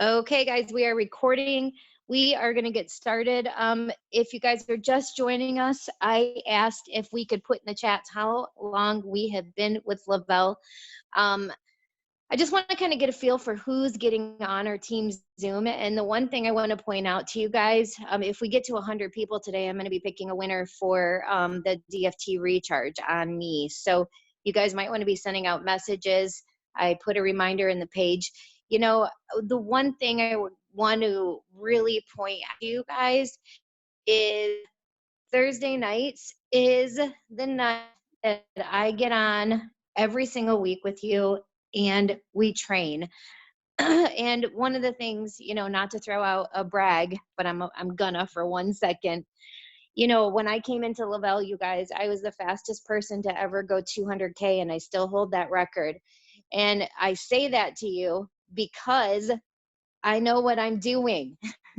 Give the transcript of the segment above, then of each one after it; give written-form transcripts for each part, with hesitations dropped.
Okay, guys, we are recording. We are going to get started. If you guys are just joining us, I asked if we could put in the chats how long we have been with Lavelle. Um, I just want to kind of get a feel for who's getting on our team's Zoom. And the one thing I want to point out to you guys, if we get to 100 people today, I'm going to be picking a winner for the DFT recharge on me. So you guys might want to be sending out messages. I put a reminder in the page. You know, the one thing I would want to really point out to you guys is Thursday nights is the night that I get on every single week with you and we train. And one of the things, not to throw out a brag, but I'm gonna for 1 second. When I came into Lavelle, you guys, I was the fastest person to ever go 200K, and I still hold that record. And I say that to you because I know what I'm doing.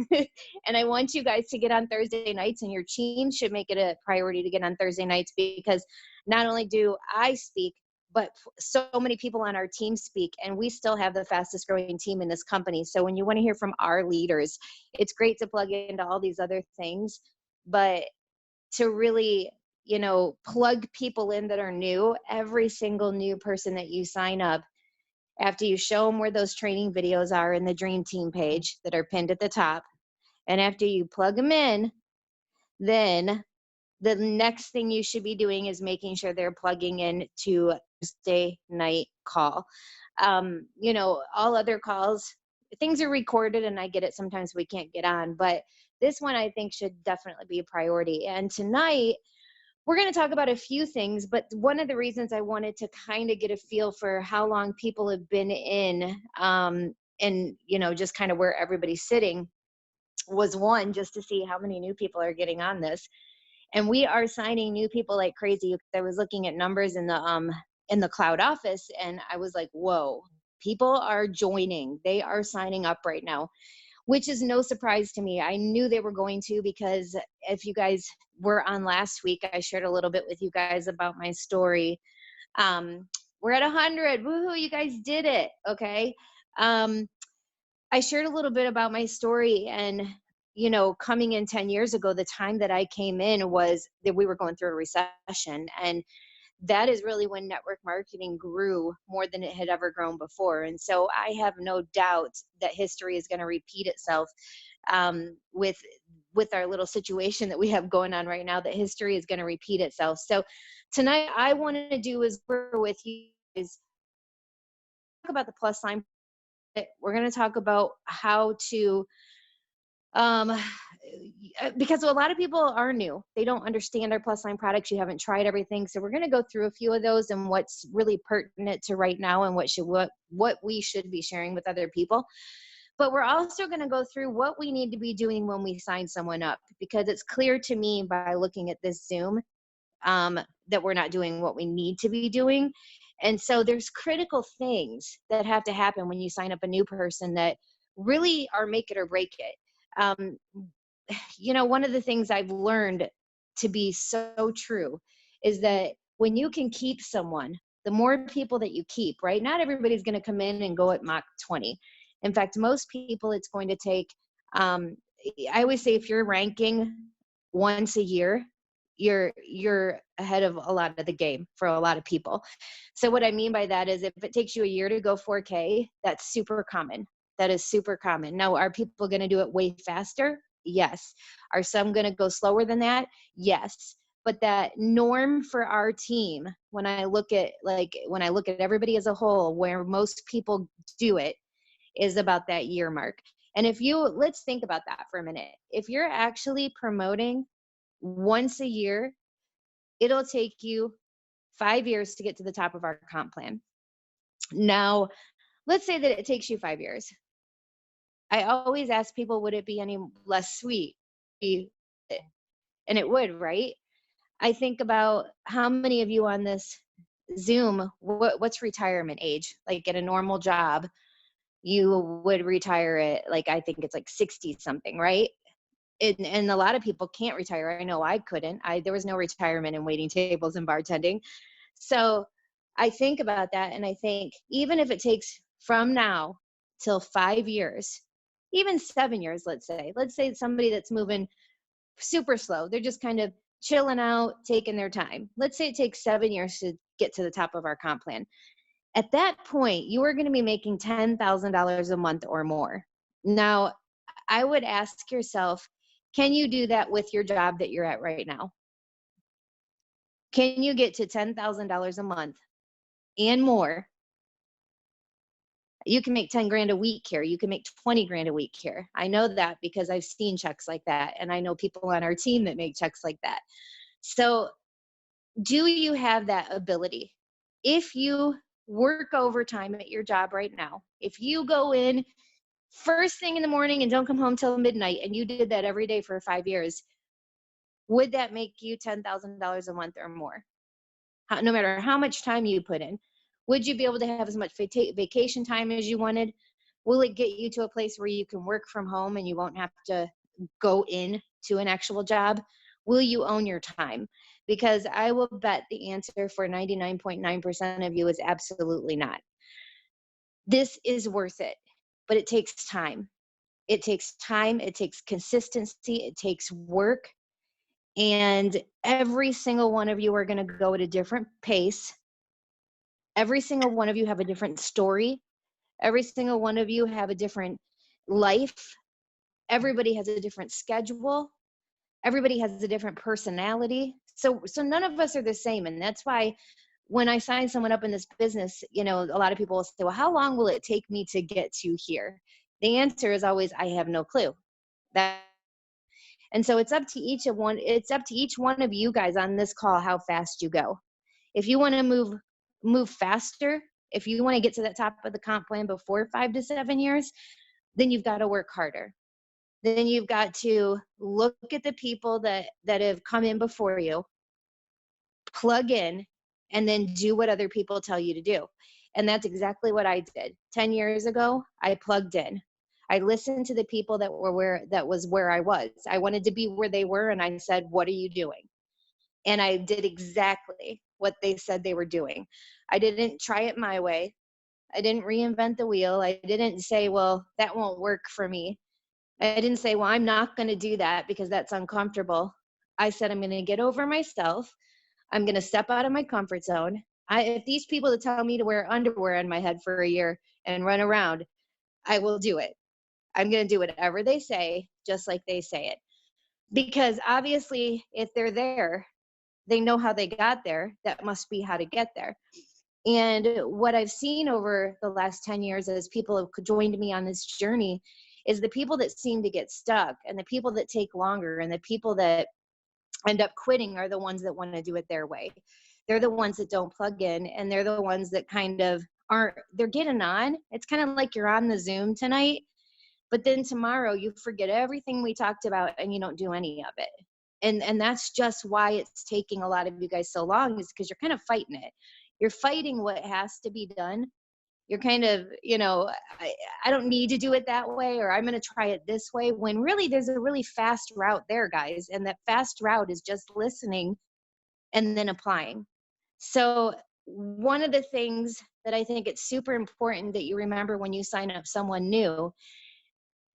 And I want you guys to get on Thursday nights, and your team should make it a priority to get on Thursday nights, because not only do I speak, but so many people on our team speak, and we still have the fastest growing team in this company. So when you want to hear from our leaders, it's great to plug into all these other things, but to really, plug people in that are new, every single new person that you sign up, after you show them where those training videos are in the Dream Team page that are pinned at the top, and after you plug them in, then the next thing you should be doing is making sure they're plugging in to Thursday night call. All other calls, things are recorded, and I get it. Sometimes we can't get on, but this one I think should definitely be a priority. And tonight, we're going to talk about a few things, but one of the reasons I wanted to kind of get a feel for how long people have been in, and, just kind of where everybody's sitting, was one, just to see how many new people are getting on this. And we are signing new people like crazy. I was looking at numbers in the cloud office, and I was like, whoa, people are joining. They are signing up right now, which is no surprise to me. I knew they were going to, because if you guys were on last week, I shared a little bit with you guys about my story. We're at 100. Woohoo, you guys did it. Okay. I shared a little bit about my story, and coming in 10 years ago, the time that I came in was that we were going through a recession, and that is really when network marketing grew more than it had ever grown before. And so I have no doubt that history is going to repeat itself, with our little situation that we have going on right now, that history is going to repeat itself. So tonight, I want to do is with you is talk about the plus sign. We're going to talk about how to, um, because a lot of people are new. They don't understand our plus sign products. You haven't tried everything. So we're going to go through a few of those and what's really pertinent to right now, and what we should be sharing with other people. But we're also going to go through what we need to be doing when we sign someone up, because it's clear to me by looking at this Zoom, that we're not doing what we need to be doing. And so there's critical things that have to happen when you sign up a new person that really are make it or break it. Um, one of the things I've learned to be so true is that when you can keep someone, the more people that you keep, right? Not everybody's going to come in and go at Mach 20. In fact, most people, it's going to take, I always say, if you're ranking once a year, you're ahead of a lot of the game for a lot of people. So what I mean by that is, if it takes you a year to go 4K, that's super common. That is super common. Now, are people going to do it way faster? Yes. Are some going to go slower than that? Yes. But that norm for our team, when I look at everybody as a whole, where most people do it, is about that year mark. And let's think about that for a minute. If you're actually promoting once a year, it'll take you 5 years to get to the top of our comp plan. Now, let's say that it takes you 5 years. I always ask people, would it be any less sweet? And it would, right? I think about how many of you on this Zoom, what's retirement age? Like, at a normal job, you would retire at, like, I think it's like 60 something, right? And a lot of people can't retire. I know I couldn't. There was no retirement in waiting tables and bartending. So I think about that, and I think, even if it takes from now till 5 years even 7 years, let's say somebody that's moving super slow. They're just kind of chilling out, taking their time. Let's say it takes 7 years to get to the top of our comp plan. At that point, you are going to be making $10,000 a month or more. Now, I would ask yourself, can you do that with your job that you're at right now? Can you get to $10,000 a month and more? You can make 10 grand a week here. You can make 20 grand a week here. I know that because I've seen checks like that. And I know people on our team that make checks like that. So do you have that ability? If you work overtime at your job right now, if you go in first thing in the morning and don't come home till midnight, and you did that every day for 5 years, would that make you $10,000 a month or more? No matter how much time you put in, would you be able to have as much vacation time as you wanted? Will it get you to a place where you can work from home and you won't have to go in to an actual job? Will you own your time? Because I will bet the answer for 99.9% of you is absolutely not. This is worth it, but it takes time. It takes time, it takes consistency, it takes work. And every single one of you are going to go at a different pace. Every single one of you have a different story. Every single one of you have a different life. Everybody has a different schedule. Everybody has a different personality. So none of us are the same. And that's why when I sign someone up in this business, a lot of people will say, well, how long will it take me to get to here? The answer is always, I have no clue. And so it's up to each one of you guys on this call how fast you go. If you want to move faster, if you want to get to the top of the comp plan before 5 to 7 years, then you've got to work harder. Then you've got to look at the people that have come in before you, plug in, and then do what other people tell you to do. And that's exactly what I did. 10 years ago, I plugged in. I listened to the people that was where I was. I wanted to be where they were, and I said, what are you doing? And I did exactly what they said they were doing. I didn't try it my way. I didn't reinvent the wheel. I didn't say, well, that won't work for me. I didn't say, well, I'm not going to do that because that's uncomfortable. I said, I'm going to get over myself. I'm going to step out of my comfort zone. If these people that tell me to wear underwear on my head for a year and run around, I will do it. I'm going to do whatever they say, just like they say it. Because obviously, if they're there, they know how they got there. That must be how to get there. And what I've seen over the last 10 years as people have joined me on this journey is the people that seem to get stuck and the people that take longer and the people that end up quitting are the ones that want to do it their way. They're the ones that don't plug in, and they're the ones that kind of they're getting on. It's kind of like you're on the Zoom tonight, but then tomorrow you forget everything we talked about and you don't do any of it. And that's just why it's taking a lot of you guys so long, is because you're kind of fighting it. You're fighting what has to be done. You're kind of, I don't need to do it that way, or I'm going to try it this way, when really there's a really fast route there, guys. And that fast route is just listening and then applying. So one of the things that I think it's super important that you remember when you sign up someone new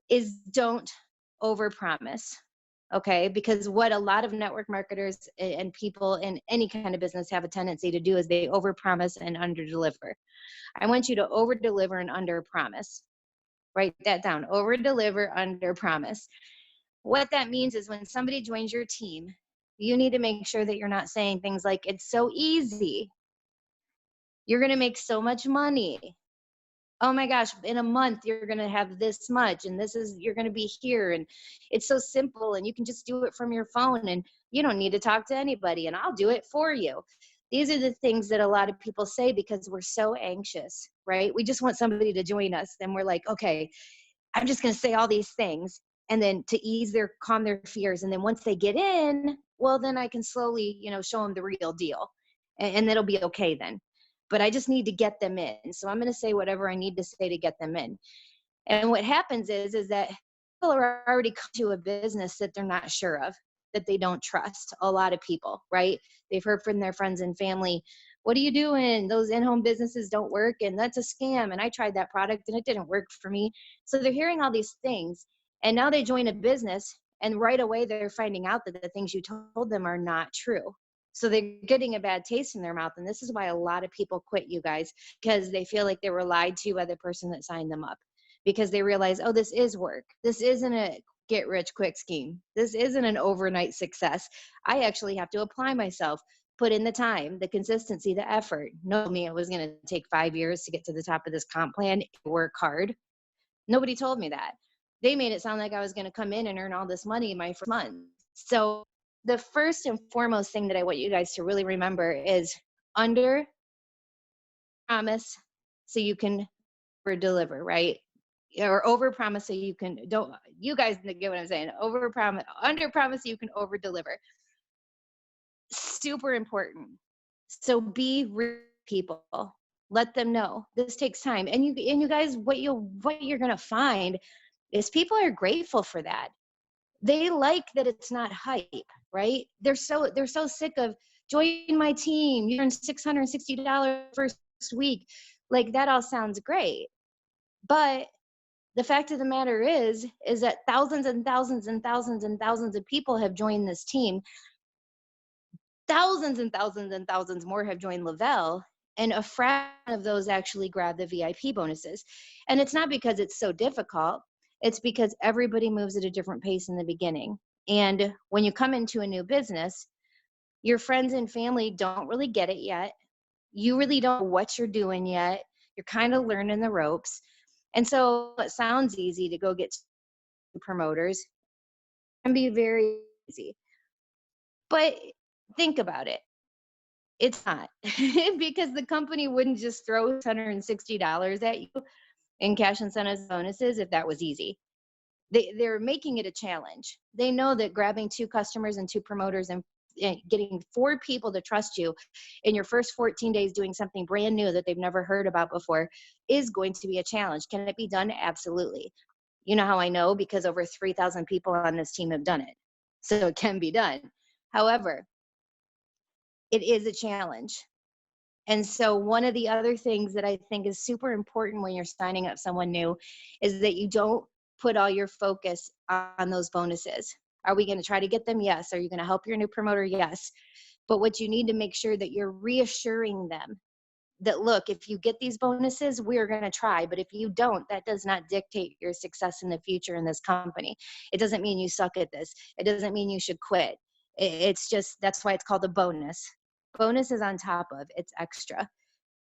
is don't overpromise. Okay, because what a lot of network marketers and people in any kind of business have a tendency to do is they overpromise and underdeliver. I want you to overdeliver and underpromise. Write that down. Overdeliver, underpromise. What that means is when somebody joins your team, you need to make sure that you're not saying things like, it's so easy. You're going to make so much money. Oh my gosh, in a month, you're going to have this much, and you're going to be here. And it's so simple, and you can just do it from your phone, and you don't need to talk to anybody, and I'll do it for you. These are the things that a lot of people say because we're so anxious, right? We just want somebody to join us. Then we're like, okay, I'm just going to say all these things, and then to calm their fears. And then once they get in, well, then I can slowly, show them the real deal, and it'll be okay then. But I just need to get them in. So I'm going to say whatever I need to say to get them in. And what happens is that people are already come to a business that they're not sure of, that they don't trust. A lot of people, right? They've heard from their friends and family, what are you doing? Those in-home businesses don't work, and that's a scam. And I tried that product and it didn't work for me. So they're hearing all these things, and now they join a business, and right away they're finding out that the things you told them are not true. So they're getting a bad taste in their mouth. And this is why a lot of people quit, you guys, because they feel like they were lied to by the person that signed them up, because they realize, oh, this is work. This isn't a get rich quick scheme. This isn't an overnight success. I actually have to apply myself, put in the time, the consistency, the effort. No, me, it was going to take 5 years to get to the top of this comp plan, work hard. Nobody told me that. They made it sound like I was going to come in and earn all this money in my first month. So the first and foremost thing that I want you guys to really remember is under promise so you can over deliver, right? Or over promise so you can don't you guys get what I'm saying? Over promise, under promise so you can over deliver. Super important. So be real people. Let them know this takes time. And you guys, what you're gonna find is people are grateful for that. They like that it's not hype, right? They're so sick of join my team, you earn $660 first week. Like that all sounds great. But the fact of the matter is that thousands and thousands and thousands and thousands of people have joined this team. Thousands and thousands and thousands more have joined Lavelle, and a fraction of those actually grab the VIP bonuses. And it's not because it's so difficult, it's because everybody moves at a different pace in the beginning. And when you come into a new business, your friends and family don't really get it yet. You really don't know what you're doing yet. You're kind of learning the ropes. And so it sounds easy to go get promoters. It can be very easy. But think about it. It's not because the company wouldn't just throw $160 at you in cash incentives bonuses if that was easy. They're making it a challenge. They know that grabbing 2 customers and 2 promoters and getting 4 people to trust you in your first 14 days doing something brand new that they've never heard about before is going to be a challenge. Can it be done? Absolutely. You know how I know? Because over 3,000 people on this team have done it. So it can be done. However, it is a challenge. And so one of the other things that I think is super important when you're signing up someone new is that you don't put all your focus on those bonuses. Are we going to try to get them? Yes. Are you going to help your new promoter? Yes. But what you need to make sure that you're reassuring them that, look, if you get these bonuses, we're going to try. But if you don't, that does not dictate your success in the future in this company. It doesn't mean you suck at this. It doesn't mean you should quit. It's just, that's why it's called a bonus. Bonus is on top of, it's extra.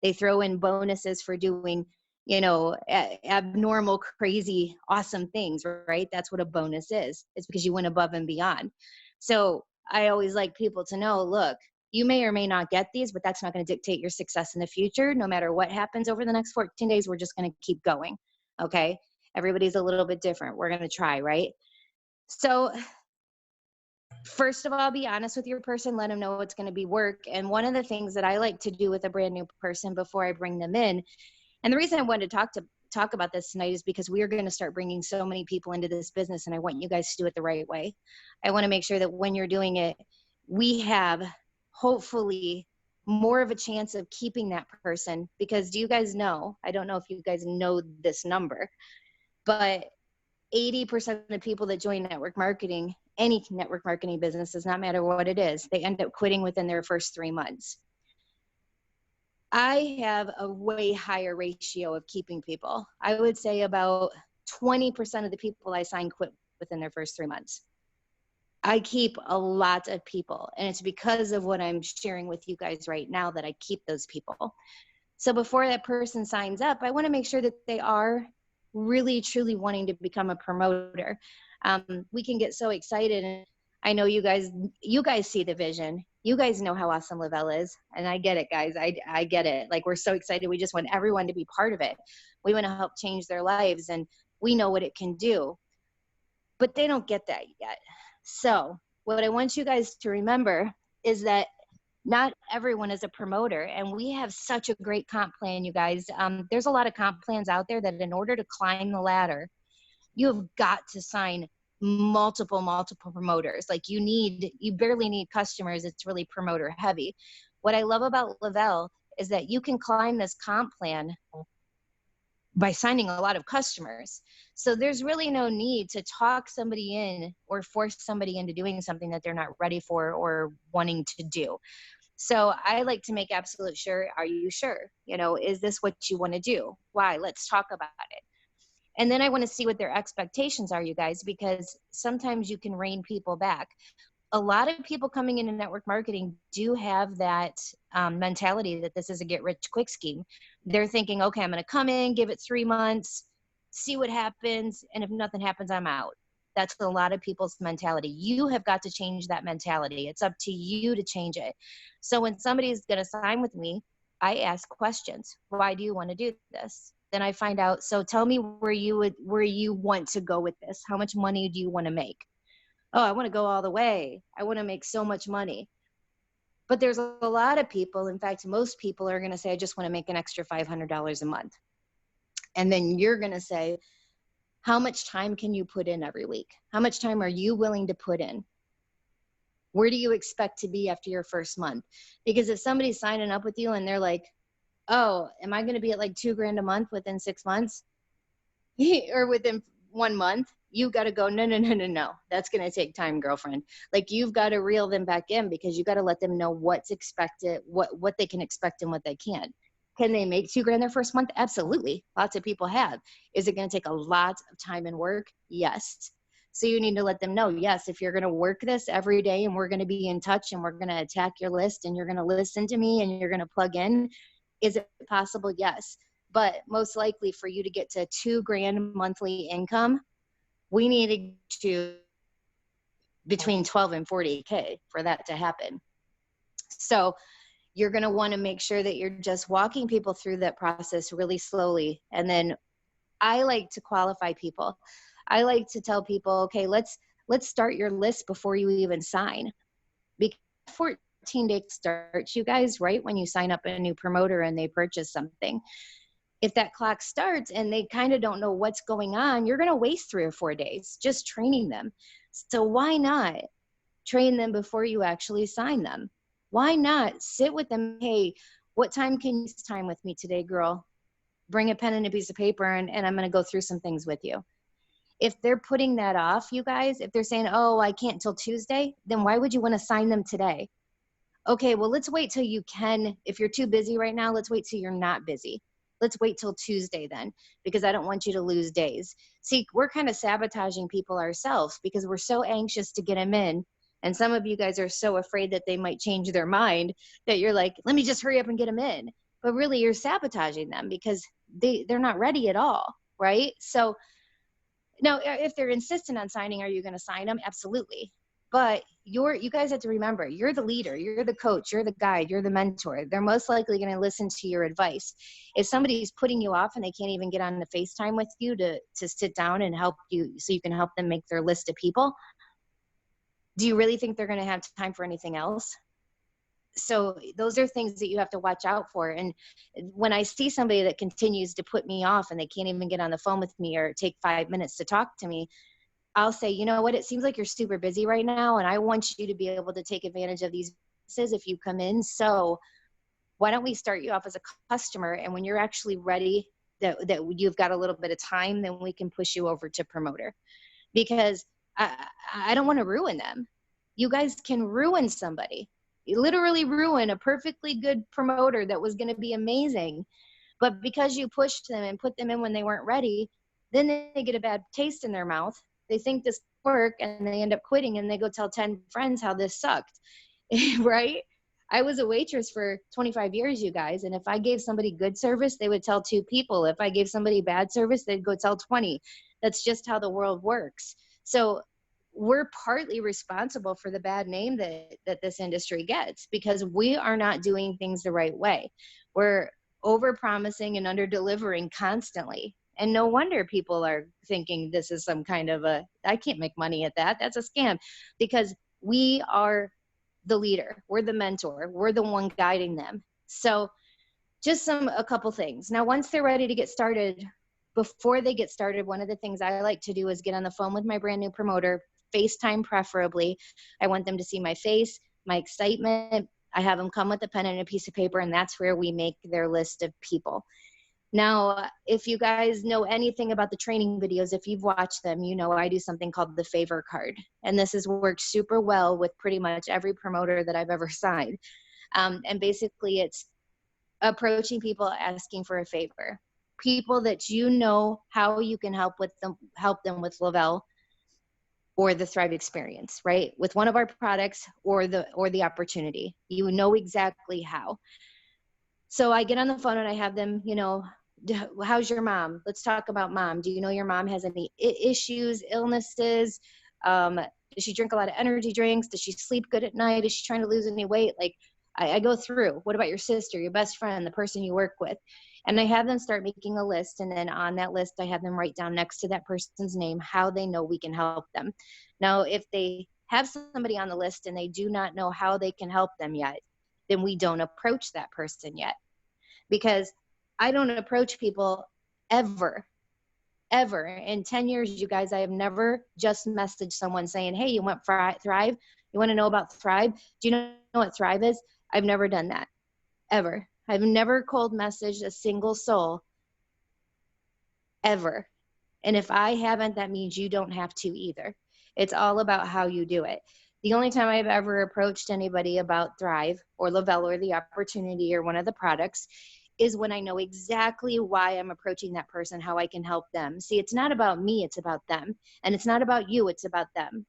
They throw in bonuses for doing, abnormal, crazy, awesome things, right? That's what a bonus is. It's because you went above and beyond. So I always like people to know, look, you may or may not get these, but that's not going to dictate your success in the future. No matter what happens over the next 14 days, we're just going to keep going. Okay. Everybody's a little bit different. We're going to try, right? So first of all, be honest with your person, let them know it's going to be work. And one of the things that I like to do with a brand new person before I bring them in, and the reason I wanted to talk about this tonight is because we are going to start bringing so many people into this business, and I want you guys to do it the right way. I want to make sure that when you're doing it, we have hopefully more of a chance of keeping that person, because do you guys know, I don't know if you guys know this number, but 80% of the people that join network marketing, any network marketing business, does not matter what it is, they end up quitting within their first 3 months. I have a way higher ratio of keeping people. I would say about 20% of the people I sign quit within their first 3 months. I keep a lot of people, and it's because of what I'm sharing with you guys right now that I keep those people. So before that person signs up, I want to make sure that they are really, truly wanting to become a promoter. We can get so excited, and I know you guys see the vision. You guys know how awesome Lavelle is, and I get it, guys. I get it. Like, we're so excited. We just want everyone to be part of it. We want to help change their lives, and we know what it can do. But they don't get that yet. So what I want you guys to remember is that not everyone is a promoter, and we have such a great comp plan, you guys. There's a lot of comp plans out there that in order to climb the ladder, you have got to sign multiple promoters. Like you barely need customers. It's really promoter heavy. What I love about Lavelle is that you can climb this comp plan by signing a lot of customers. So there's really no need to talk somebody in or force somebody into doing something that they're not ready for or wanting to do. So I like to make absolute sure, are you sure? You know, is this what you want to do? Why? Let's talk about it. And then I want to see what their expectations are, you guys, because sometimes you can rein people back. A lot of people coming into network marketing do have that mentality that this is a get rich quick scheme. They're thinking, okay, I'm going to come in, give it 3 months, see what happens. And if nothing happens, I'm out. That's a lot of people's mentality. You have got to change that mentality. It's up to you to change it. So when somebody's going to sign with me, I ask questions. Why do you want to do this? Then I find out, so tell me where you want to go with this. How much money do you want to make? Oh, I want to go all the way. I want to make so much money. But there's a lot of people, in fact, most people are going to say, I just want to make an extra $500 a month. And then you're going to say, how much time can you put in every week? How much time are you willing to put in? Where do you expect to be after your first month? Because if somebody's signing up with you and they're like, oh, am I going to be at like $2,000 a month within 6 months or within 1 month? You got to go, no. That's going to take time, girlfriend. Like, you've got to reel them back in, because you got to let them know what's expected, what they can expect and what they can. Can they make $2,000 their first month? Absolutely. Lots of people have. Is it going to take a lot of time and work? Yes. So you need to let them know, yes, if you're going to work this every day and we're going to be in touch and we're going to attack your list and you're going to listen to me and you're going to plug in, is it possible? Yes. But most likely for you to get to $2,000 monthly income, we needed to between 12 and 40K for that to happen. So you're going to want to make sure that you're just walking people through that process really slowly. And then I like to qualify people. I like to tell people, okay, let's start your list before you even sign. Because 14-day starts, you guys, right when you sign up a new promoter and they purchase something. If that clock starts and they kind of don't know what's going on, you're going to waste 3 or 4 days just training them. So why not train them before you actually sign them? Why not sit with them? Hey, what time can you time with me today, girl? Bring a pen and a piece of paper and I'm going to go through some things with you. If they're putting that off, you guys, if they're saying, oh, I can't till Tuesday, then why would you want to sign them today? Okay, well, let's wait till you can. If you're too busy right now, let's wait till you're not busy. Let's wait till Tuesday then, because I don't want you to lose days. See, we're kind of sabotaging people ourselves because we're so anxious to get them in. And some of you guys are so afraid that they might change their mind that you're like, let me just hurry up and get them in. But really, you're sabotaging them because they're not ready at all, right? So now, if they're insistent on signing, are you going to sign them? Absolutely. But you guys have to remember, you're the leader, you're the coach, you're the guide, you're the mentor. They're most likely going to listen to your advice. If somebody's putting you off and they can't even get on the FaceTime with you to sit down and help you so you can help them make their list of people, do you really think they're going to have time for anything else? So those are things that you have to watch out for. And when I see somebody that continues to put me off and they can't even get on the phone with me or take 5 minutes to talk to me, I'll say, you know what, it seems like you're super busy right now, and I want you to be able to take advantage of these businesses if you come in. So why don't we start you off as a customer, and when you're actually ready, that you've got a little bit of time, then we can push you over to promoter. Because I don't want to ruin them. You guys can ruin somebody. You literally ruin a perfectly good promoter that was going to be amazing. But because you pushed them and put them in when they weren't ready, then they get a bad taste in their mouth. They think this work and they end up quitting and they go tell 10 friends how this sucked, right? I was a waitress for 25 years, you guys. And if I gave somebody good service, they would tell 2 people. If I gave somebody bad service, they'd go tell 20. That's just how the world works. So we're partly responsible for the bad name that this industry gets because we are not doing things the right way. We're over-promising and under-delivering constantly. And no wonder people are thinking this is some kind of I can't make money at that. That's a scam, because we are the leader. We're the mentor. We're the one guiding them. So just a couple things. Now, once they're ready to get started, before they get started, one of the things I like to do is get on the phone with my brand new promoter, FaceTime preferably. I want them to see my face, my excitement. I have them come with a pen and a piece of paper, and that's where we make their list of people. Now, if you guys know anything about the training videos, if you've watched them, you know I do something called the favor card. And this has worked super well with pretty much every promoter that I've ever signed. And basically, it's approaching people asking for a favor. People that you know how you can help them with Lavelle or the Thrive experience, right? With one of our products or the opportunity. You know exactly how. So I get on the phone and I have them, how's your mom? Let's talk about mom. Do you know your mom has any issues, illnesses? Does she drink a lot of energy drinks? Does she sleep good at night? Is she trying to lose any weight? Like I go through, what about your sister, your best friend, the person you work with? And I have them start making a list. And then on that list, I have them write down next to that person's name how they know we can help them. Now, if they have somebody on the list and they do not know how they can help them yet, then we don't approach that person yet. Because I don't approach people ever. In 10 years, you guys, I have never just messaged someone saying, hey, you want Thrive? You want to know about Thrive? Do you know what Thrive is? I've never done that, ever. I've never cold messaged a single soul, ever. And if I haven't, that means you don't have to either. It's all about how you do it. The only time I've ever approached anybody about Thrive or Lavelle or the opportunity or one of the products is when I know exactly why I'm approaching that person, how I can help them. See, it's not about me, it's about them. And it's not about you, it's about them.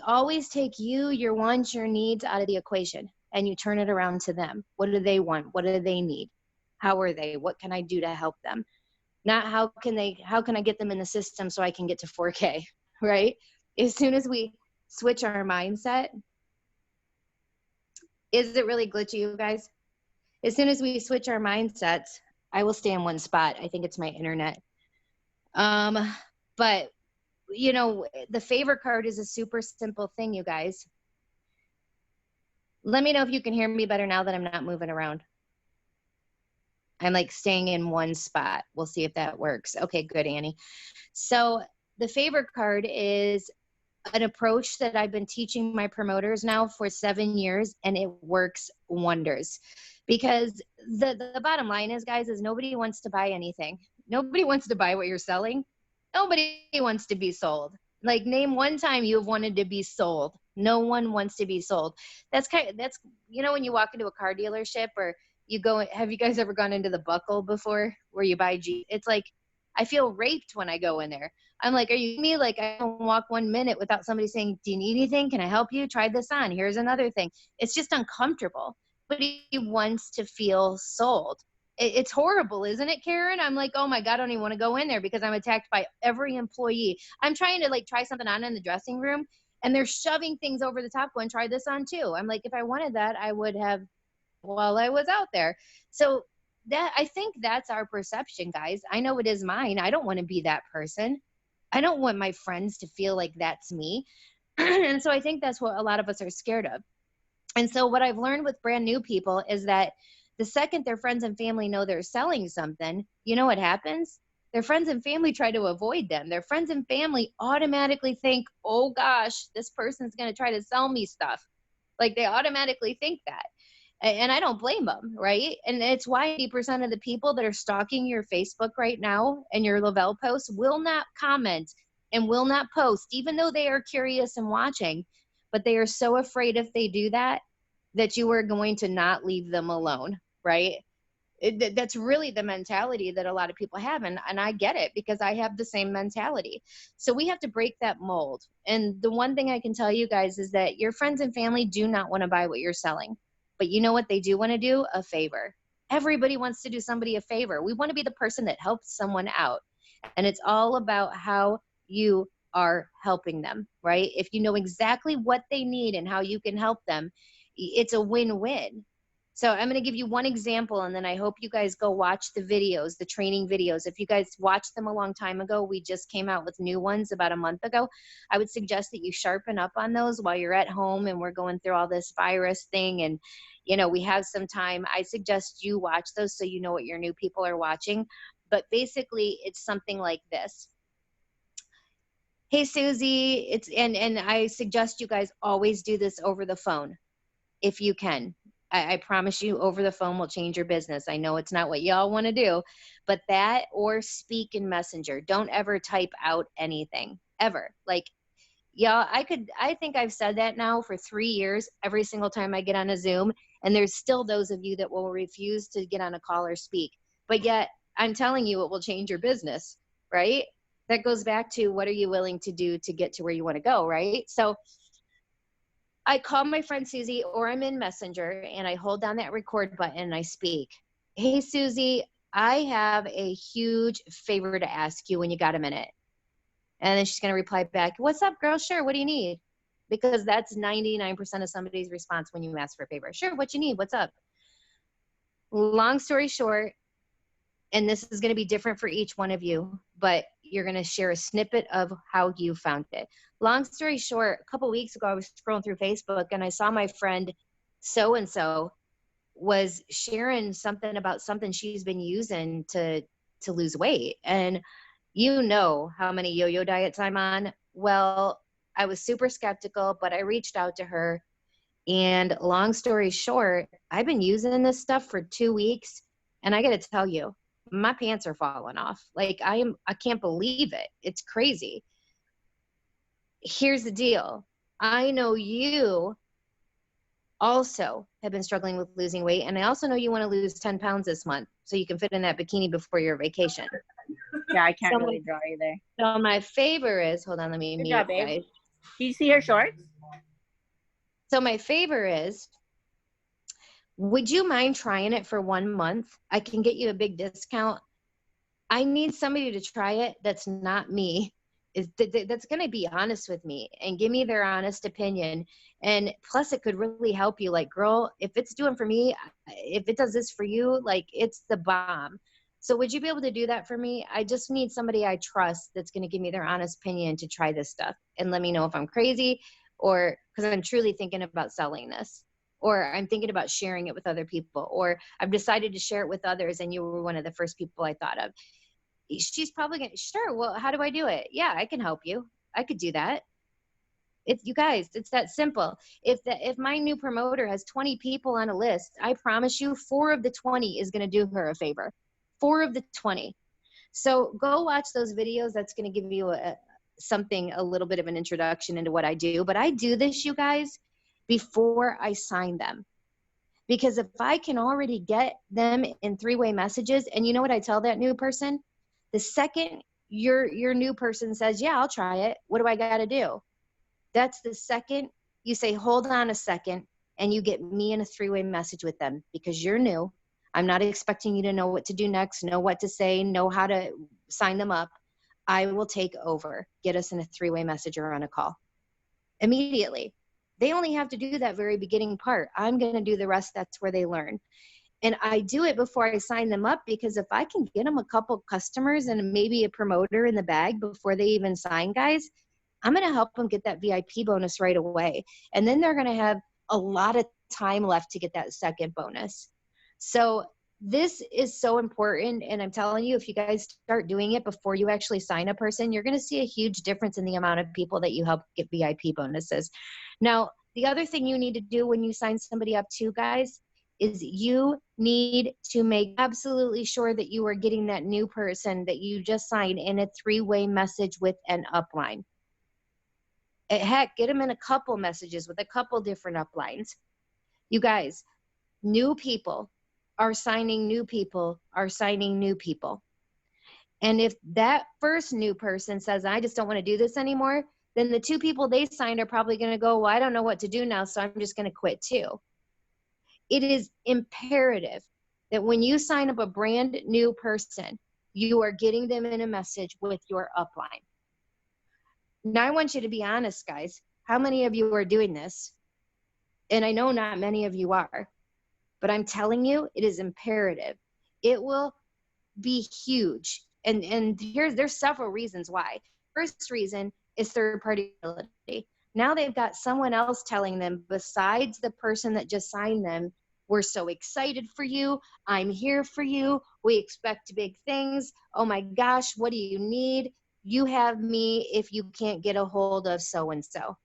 Always take you, your wants, your needs out of the equation, and you turn it around to them. What do they want? What do they need? How are they? What can I do to help them? Not how can I get them in the system so I can get to 4K, right? As soon as we switch our mindset, is it really glitchy, you guys? As soon as we switch our mindsets, I will stay in one spot. I think it's my internet. But the favor card is a super simple thing, you guys. Let me know if you can hear me better now that I'm not moving around. I'm like staying in one spot. We'll see if that works. Okay, good, Annie. So the favor card is an approach that I've been teaching my promoters now for 7 years, and it works wonders. Because the bottom line is, guys, is nobody wants to buy anything. Nobody wants to buy what you're selling. Nobody wants to be sold. Like, name one time you have wanted to be sold. No one wants to be sold. That's when you walk into a car dealership or you go, have you guys ever gone into the Buckle before where you buy it's like, I feel raped when I go in there. I'm like, are you me? Like, I don't walk 1 minute without somebody saying, do you need anything? Can I help you? Try this on. Here's another thing. It's just uncomfortable. But he wants to feel sold. It's horrible, isn't it, Karen? I'm like, oh my God, I don't even want to go in there because I'm attacked by every employee. I'm trying to try something on in the dressing room and they're shoving things over the top going, try this on too. I'm like, if I wanted that, I would have while I was out there. So I think that's our perception, guys. I know it is mine. I don't want to be that person. I don't want my friends to feel like that's me. And so I think that's what a lot of us are scared of. And so what I've learned with brand new people is that the second their friends and family know they're selling something, you know what happens? Their friends and family try to avoid them. Their friends and family automatically think, oh gosh, this person's going to try to sell me stuff. Like, they automatically think that. And I don't blame them, right? And it's why 80% of the people that are stalking your Facebook right now and your Lavelle posts will not comment and will not post, even though they are curious and watching. But they are so afraid if they do that, that you are going to not leave them alone, right? That's really the mentality that a lot of people have. And I get it because I have the same mentality. So we have to break that mold. And the one thing I can tell you guys is that your friends and family do not want to buy what you're selling. But you know what they do want to do? A favor. Everybody wants to do somebody a favor. We want to be the person that helps someone out. And it's all about how you are helping them, right? If you know exactly what they need and how you can help them, it's a win-win. So I'm going to give you one example, and then I hope you guys go watch the videos, the training videos. If you guys watched them a long time ago, we just came out with new ones about a month ago. I would suggest that you sharpen up on those while you're at home and we're going through all this virus thing and, we have some time. I suggest you watch those so you know what your new people are watching. But basically, it's something like this. Hey, Susie, and I suggest you guys always do this over the phone. if you can. I promise you, over the phone will change your business. I know it's not what y'all want to do, but that, or speak in Messenger. Don't ever type out anything, ever. Like, y'all, I think I've said that now for 3 years, every single time I get on a Zoom, and there's still those of you that will refuse to get on a call or speak. But yet, I'm telling you, it will change your business, right? That goes back to, what are you willing to do to get to where you want to go, right? So I call my friend Susie, or I'm in Messenger, and I hold down that record button and I speak. Hey, Susie, I have a huge favor to ask you when you got a minute. And then she's going to reply back, what's up, girl? Sure. What do you need? Because that's 99% of somebody's response when you ask for a favor. Sure. What you need? What's up? Long story short, and this is going to be different for each one of you, but you're going to share a snippet of how you found it. Long story short, a couple weeks ago, I was scrolling through Facebook and I saw my friend so-and-so was sharing something about something she's been using to lose weight. And you know how many yo-yo diets I'm on. Well, I was super skeptical, but I reached out to her. And long story short, I've been using this stuff for 2 weeks. And I got to tell you, my pants are falling off. Like, I can't believe it. It's crazy. Here's the deal. I know you also have been struggling with losing weight. And I also know you want to lose 10 pounds this month so you can fit in that bikini before your vacation. Yeah, I can't really draw either. So my favor is, hold on, let me Good mute, job, babe. guys. Do you see her shorts? So my favor is, would you mind trying it for 1 month? I can get you a big discount. I need somebody to try it that's not me, that's going to be honest with me and give me their honest opinion. And plus, it could really help you. Like, girl, if it's doing for me, if it does this for you, like, it's the bomb. So would you be able to do that for me? I just need somebody I trust that's going to give me their honest opinion to try this stuff and let me know if I'm crazy, or because I'm truly thinking about selling this, or I'm thinking about sharing it with other people, or I've decided to share it with others and you were one of the first people I thought of. She's probably going to, sure, well, how do I do it? Yeah, I can help you. I could do that. It's, you guys, it's that simple. If my new promoter has 20 people on a list, I promise you 4 of the 20 is going to do her a favor. 4 of the 20. So go watch those videos. That's going to give you a little bit of an introduction into what I do. But I do this, you guys, before I sign them. Because if I can already get them in 3-way messages, and you know what I tell that new person? The second your new person says, yeah, I'll try it, what do I got to do? That's the second you say, hold on a second, and you get me in a 3-way message with them, because you're new. I'm not expecting you to know what to do next, know what to say, know how to sign them up. I will take over. Get us in a 3-way message or on a call immediately. They only have to do that very beginning part. I'm going to do the rest. That's where they learn. And I do it before I sign them up, because if I can get them a couple customers and maybe a promoter in the bag before they even sign, guys, I'm going to help them get that VIP bonus right away. And then they're going to have a lot of time left to get that second bonus. So this is so important. And I'm telling you, if you guys start doing it before you actually sign a person, you're going to see a huge difference in the amount of people that you help get VIP bonuses. Now, the other thing you need to do when you sign somebody up too, guys, is you need to make absolutely sure that you are getting that new person that you just signed in a 3-way message with an upline. Heck, get them in a couple messages with a couple different uplines. You guys, new people are signing new people are signing new people. And if that first new person says, I just don't want to do this anymore, then the 2 people they signed are probably going to go, well, I don't know what to do now, so I'm just going to quit too. It is imperative that when you sign up a brand new person, you are getting them in a message with your upline. Now, I want you to be honest, guys. How many of you are doing this? And I know not many of you are, but I'm telling you, it is imperative. It will be huge. And there's several reasons why. First reason is third-party ability. Now they've got someone else telling them, besides the person that just signed them, we're so excited for you. I'm here for you. We expect big things. Oh my gosh, what do you need? You have me if you can't get a hold of so-and-so.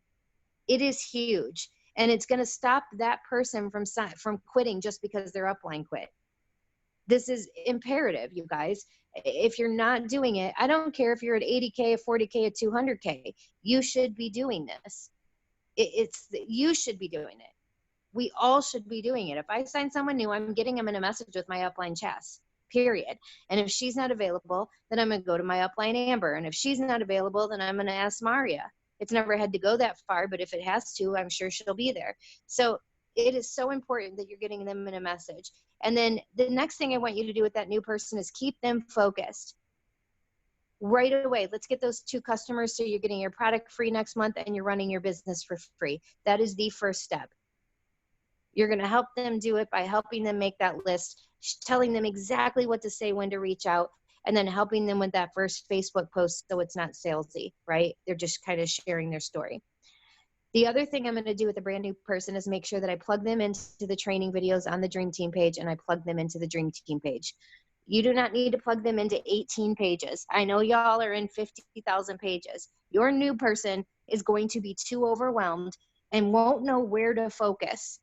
It is huge. And it's going to stop that person from quitting just because their upline quit. This is imperative, you guys. If you're not doing it, I don't care if you're at 80K, at 40K, at 200K, you should be doing this. You should be doing it. We all should be doing it. If I sign someone new, I'm getting them in a message with my upline Chess, period. And if she's not available, then I'm going to go to my upline Amber. And if she's not available, then I'm going to ask Maria. It's never had to go that far, but if it has to, I'm sure she'll be there. So it is so important that you're getting them in a message. And then the next thing I want you to do with that new person is keep them focused. Right away, let's get those 2 customers so you're getting your product free next month and you're running your business for free. That is the first step. You're going to help them do it by helping them make that list, telling them exactly what to say, when to reach out, and then helping them with that first Facebook post so it's not salesy, right? They're just kind of sharing their story. The other thing I'm going to do with a brand new person is make sure that I plug them into the training videos on the Dream Team page, and I plug them into the Dream Team page. You do not need to plug them into 18 pages. I know y'all are in 50,000 pages. Your new person is going to be too overwhelmed and won't know where to focus.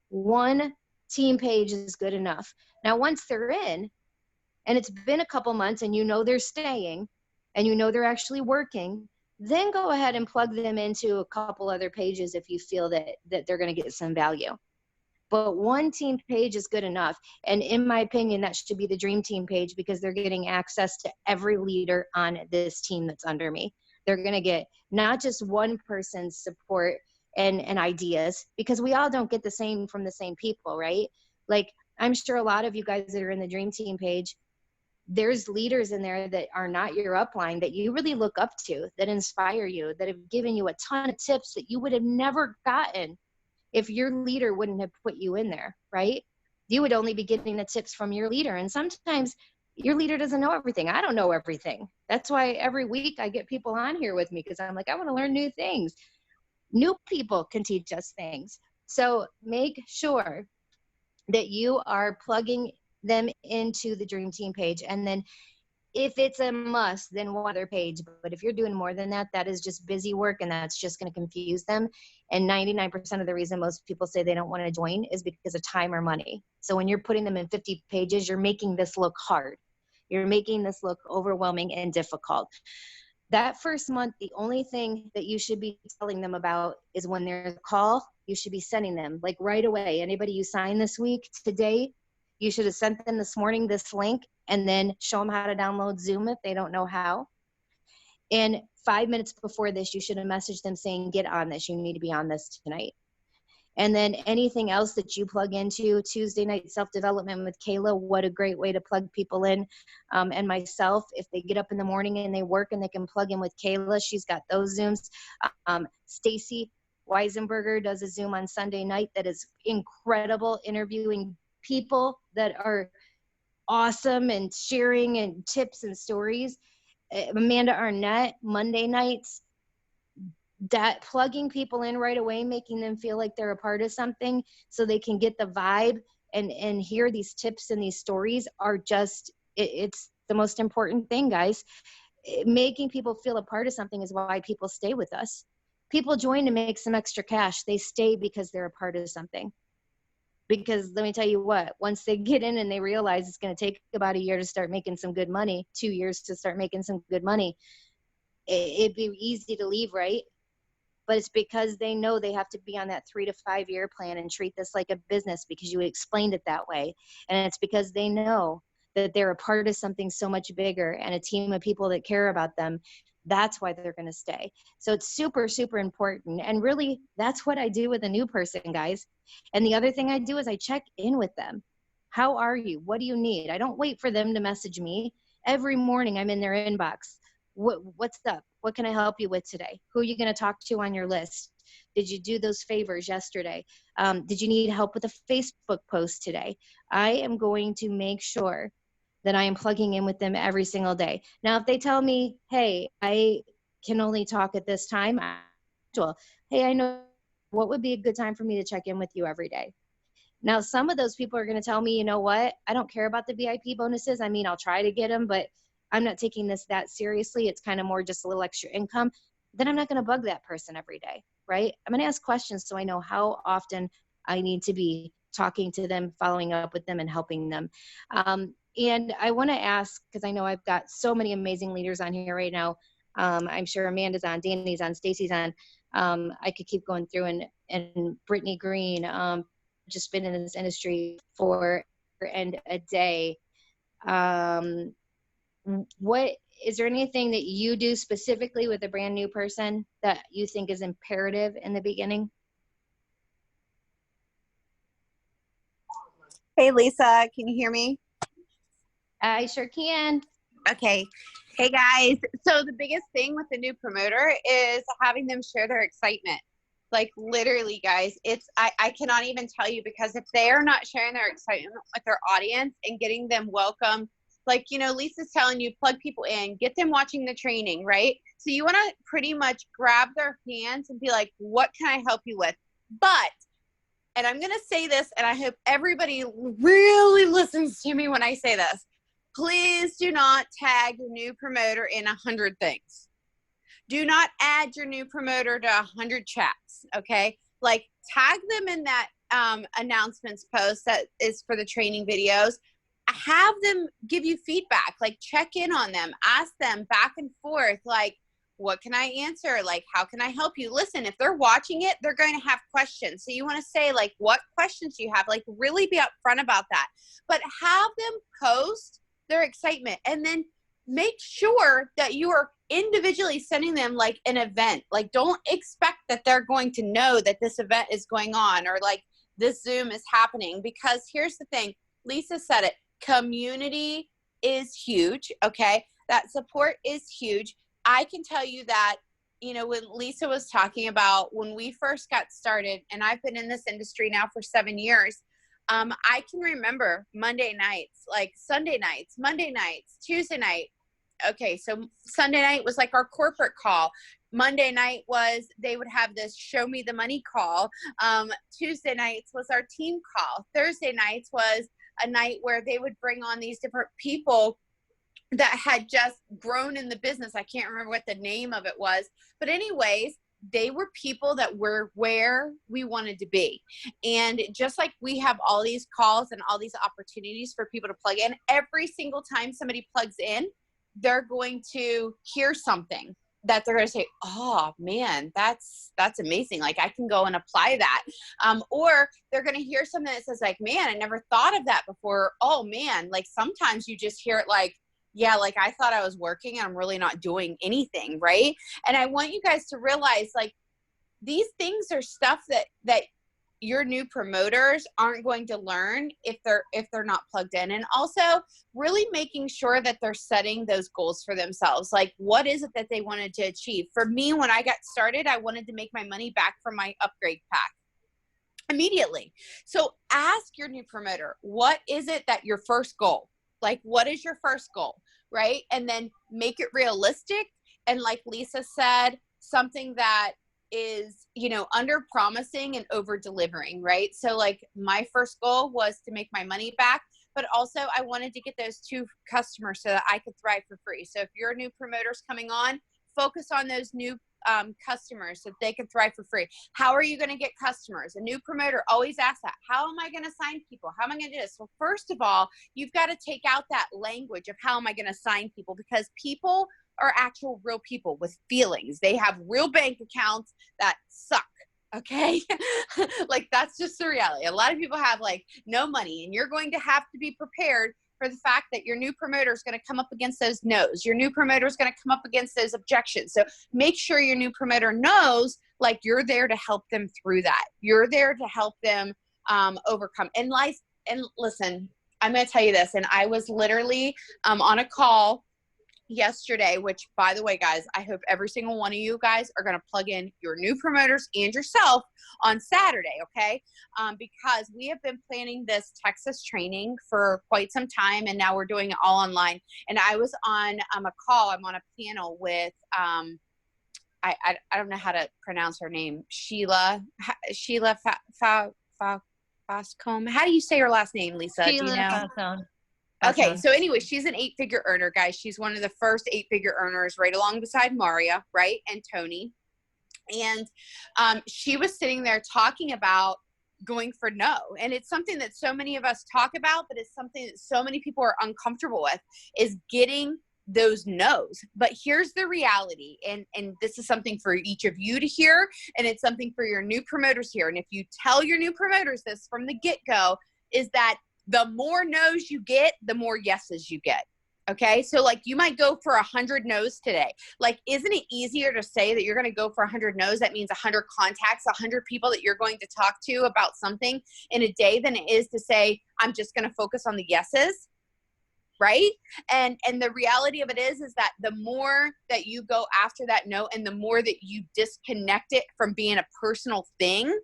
1 team page is good enough. Now, once they're in, and it's been a couple months and you know they're staying and you know they're actually working, then go ahead and plug them into a couple other pages if you feel that they're going to get some value. But 1 team page is good enough. And in my opinion, that should be the Dream Team page, because they're getting access to every leader on this team that's under me. They're going to get not just one person's support and ideas, because we all don't get the same from the same people, right? Like, I'm sure a lot of you guys that are in the Dream Team page, there's leaders in there that are not your upline that you really look up to, that inspire you, that have given you a ton of tips that you would have never gotten if your leader wouldn't have put you in there, right? You would only be getting the tips from your leader. And sometimes your leader doesn't know everything. I don't know everything. That's why every week I get people on here with me, because I'm like, I want to learn new things. New people can teach us things. So make sure that you are plugging them into the Dream Team page. And then if it's a must, then one other page. But if you're doing more than that, that is just busy work, and that's just going to confuse them. And 99% of the reason most people say they don't want to join is because of time or money. So when you're putting them in 50 pages, you're making this look hard. You're making this look overwhelming and difficult. That first month, the only thing that you should be telling them about is when there's a call, you should be sending them like right away. Anybody you sign this week, today, you should have sent them this morning this link, and then show them how to download Zoom if they don't know how. And 5 minutes before this, you should have messaged them saying, get on this. You need to be on this tonight. And then anything else that you plug into, Tuesday night self-development with Kayla, what a great way to plug people in. And myself, if they get up in the morning and they work and they can plug in with Kayla, she's got those Zooms. Stacy Weisenberger does a Zoom on Sunday night that is incredible, interviewing people that are awesome and sharing and tips and stories. Amanda Arnett, Monday nights, that plugging people in right away, making them feel like they're a part of something so they can get the vibe and hear these tips and these stories are just, it's the most important thing, guys. Making people feel a part of something is why people stay with us. People join to make some extra cash. They stay because they're a part of something. Because let me tell you what, once they get in and they realize it's going to take about a year to start making some good money, 2 years to start making some good money, it'd be easy to leave, right? But it's because they know they have to be on that 3 to 5 year plan and treat this like a business because you explained it that way. And it's because they know that they're a part of something so much bigger and a team of people that care about them. That's why they're going to stay. So it's super, super important. And really, that's what I do with a new person, guys. And the other thing I do is I check in with them. How are you? What do you need? I don't wait for them to message me. Every morning I'm in their inbox. What's up? What can I help you with today? Who are you going to talk to on your list? Did you do those favors yesterday? Did you need help with a Facebook post today? I am going to make sure that I am plugging in with them every single day. Now, if they tell me, hey, I can only talk at this time, hey, I know what would be a good time for me to check in with you every day. Now, some of those people are going to tell me, you know what? I don't care about the VIP bonuses. I mean, I'll try to get them, but I'm not taking this that seriously. It's kind of more just a little extra income. Then I'm not going to bug that person every day. right? I'm going to ask questions so I know how often I need to be talking to them, following up with them, and helping them. And I want to ask, because I know I've got so many amazing leaders on here right now. I'm sure Amanda's on, Danny's on, Stacy's on. I could keep going through, and Brittany Green, just been in this industry for and a day. What is there anything that you do specifically with a brand new person that you think is imperative in the beginning? Hey, Lisa, can you hear me? I sure can. Okay. Hey, guys. So the biggest thing with the new promoter is having them share their excitement. Like literally, guys, I cannot even tell you, because if they are not sharing their excitement with their audience and getting them welcome, like, you know, Lisa's telling you, plug people in, get them watching the training, right? So you want to pretty much grab their hands and be like, what can I help you with? But, and I'm going to say this, and I hope everybody really listens to me when I say this, please do not tag your new promoter in 100 things. Do not add your new promoter to 100 chats, okay? Like, tag them in that announcements post that is for the training videos. Have them give you feedback, like check in on them, ask them back and forth, like, what can I answer? Like, how can I help you? Listen, if they're watching it, they're going to have questions. So you want to say, like, what questions do you have? Like, really be upfront about that. But have them post their excitement, and then make sure that you are individually sending them like an event. Like, don't expect that they're going to know that this event is going on, or like this Zoom is happening, because here's the thing. Lisa said it. Community is huge. Okay. That support is huge. I can tell you that, you know, when Lisa was talking about when we first got started, and I've been in this industry now for 7 years, I can remember Monday nights, like Sunday nights, Monday nights, Tuesday night. Okay, so Sunday night was like our corporate call. Monday night was, they would have this show me the money call. Tuesday nights was our team call. Thursday nights was a night where they would bring on these different people that had just grown in the business. I can't remember what the name of it was, but anyways, they were people that were where we wanted to be. And just like we have all these calls and all these opportunities for people to plug in, every single time somebody plugs in, they're going to hear something that they're going to say, oh man, that's amazing. Like, I can go and apply that. Or they're going to hear something that says like, man, I never thought of that before. Oh man. Like, sometimes you just hear it like, yeah, like I thought I was working and I'm really not doing anything. Right. And I want you guys to realize, like, these things are stuff that your new promoters aren't going to learn if they're not plugged in. And also really making sure that they're setting those goals for themselves. Like, what is it that they wanted to achieve? For me, when I got started, I wanted to make my money back from my upgrade pack immediately. So ask your new promoter, what is it that your first goal? Like, what is your first goal? Right? And then make it realistic. And like Lisa said, something that is, you know, under promising and over delivering, right? So like, my first goal was to make my money back, but also I wanted to get those 2 customers so that I could thrive for free. So if your new promoter's coming on, focus on those new customers so they can thrive for free. How are you going to get customers? A new promoter always asks that. How am I going to sign people? How am I going to do this? Well, first of all, you've got to take out that language of how am I going to sign people, because people are actual real people with feelings. They have real bank accounts that suck. Okay. Like, that's just the reality. A lot of people have like no money, and you're going to have to be prepared for the fact that your new promoter is going to come up against those no's. Your new promoter is going to come up against those objections. So make sure your new promoter knows, like, you're there to help them through that. You're there to help them overcome. And listen, I'm going to tell you this. And I was literally on a call yesterday, which, by the way, guys, I hope every single one of you guys are going to plug in your new promoters and yourself on Saturday, okay? Because we have been planning this Texas training for quite some time, and now we're doing it all online. And I was on a call. I'm on a panel with I don't know how to pronounce her name. Sheila Foscombe. How do you say her last name, Lisa? Do you know? Okay, so anyway, she's an 8-figure earner, guys. She's one of the first 8-figure earners, right along beside Maria, right, and Tony. And she was sitting there talking about going for no. And it's something that so many of us talk about, but it's something that so many people are uncomfortable with, is getting those no's. But here's the reality, and this is something for each of you to hear, and it's something for your new promoters here. And if you tell your new promoters this from the get-go, is that the more no's you get, the more yeses you get. Okay, so like you might go for 100 no's today. Like, isn't it easier to say that you're going to go for 100 no's? That means 100 contacts, 100 people that you're going to talk to about something in a day than it is to say, I'm just going to focus on the yeses, right? And the reality of it is that the more that you go after that no, and the more that you disconnect it from being a personal thing.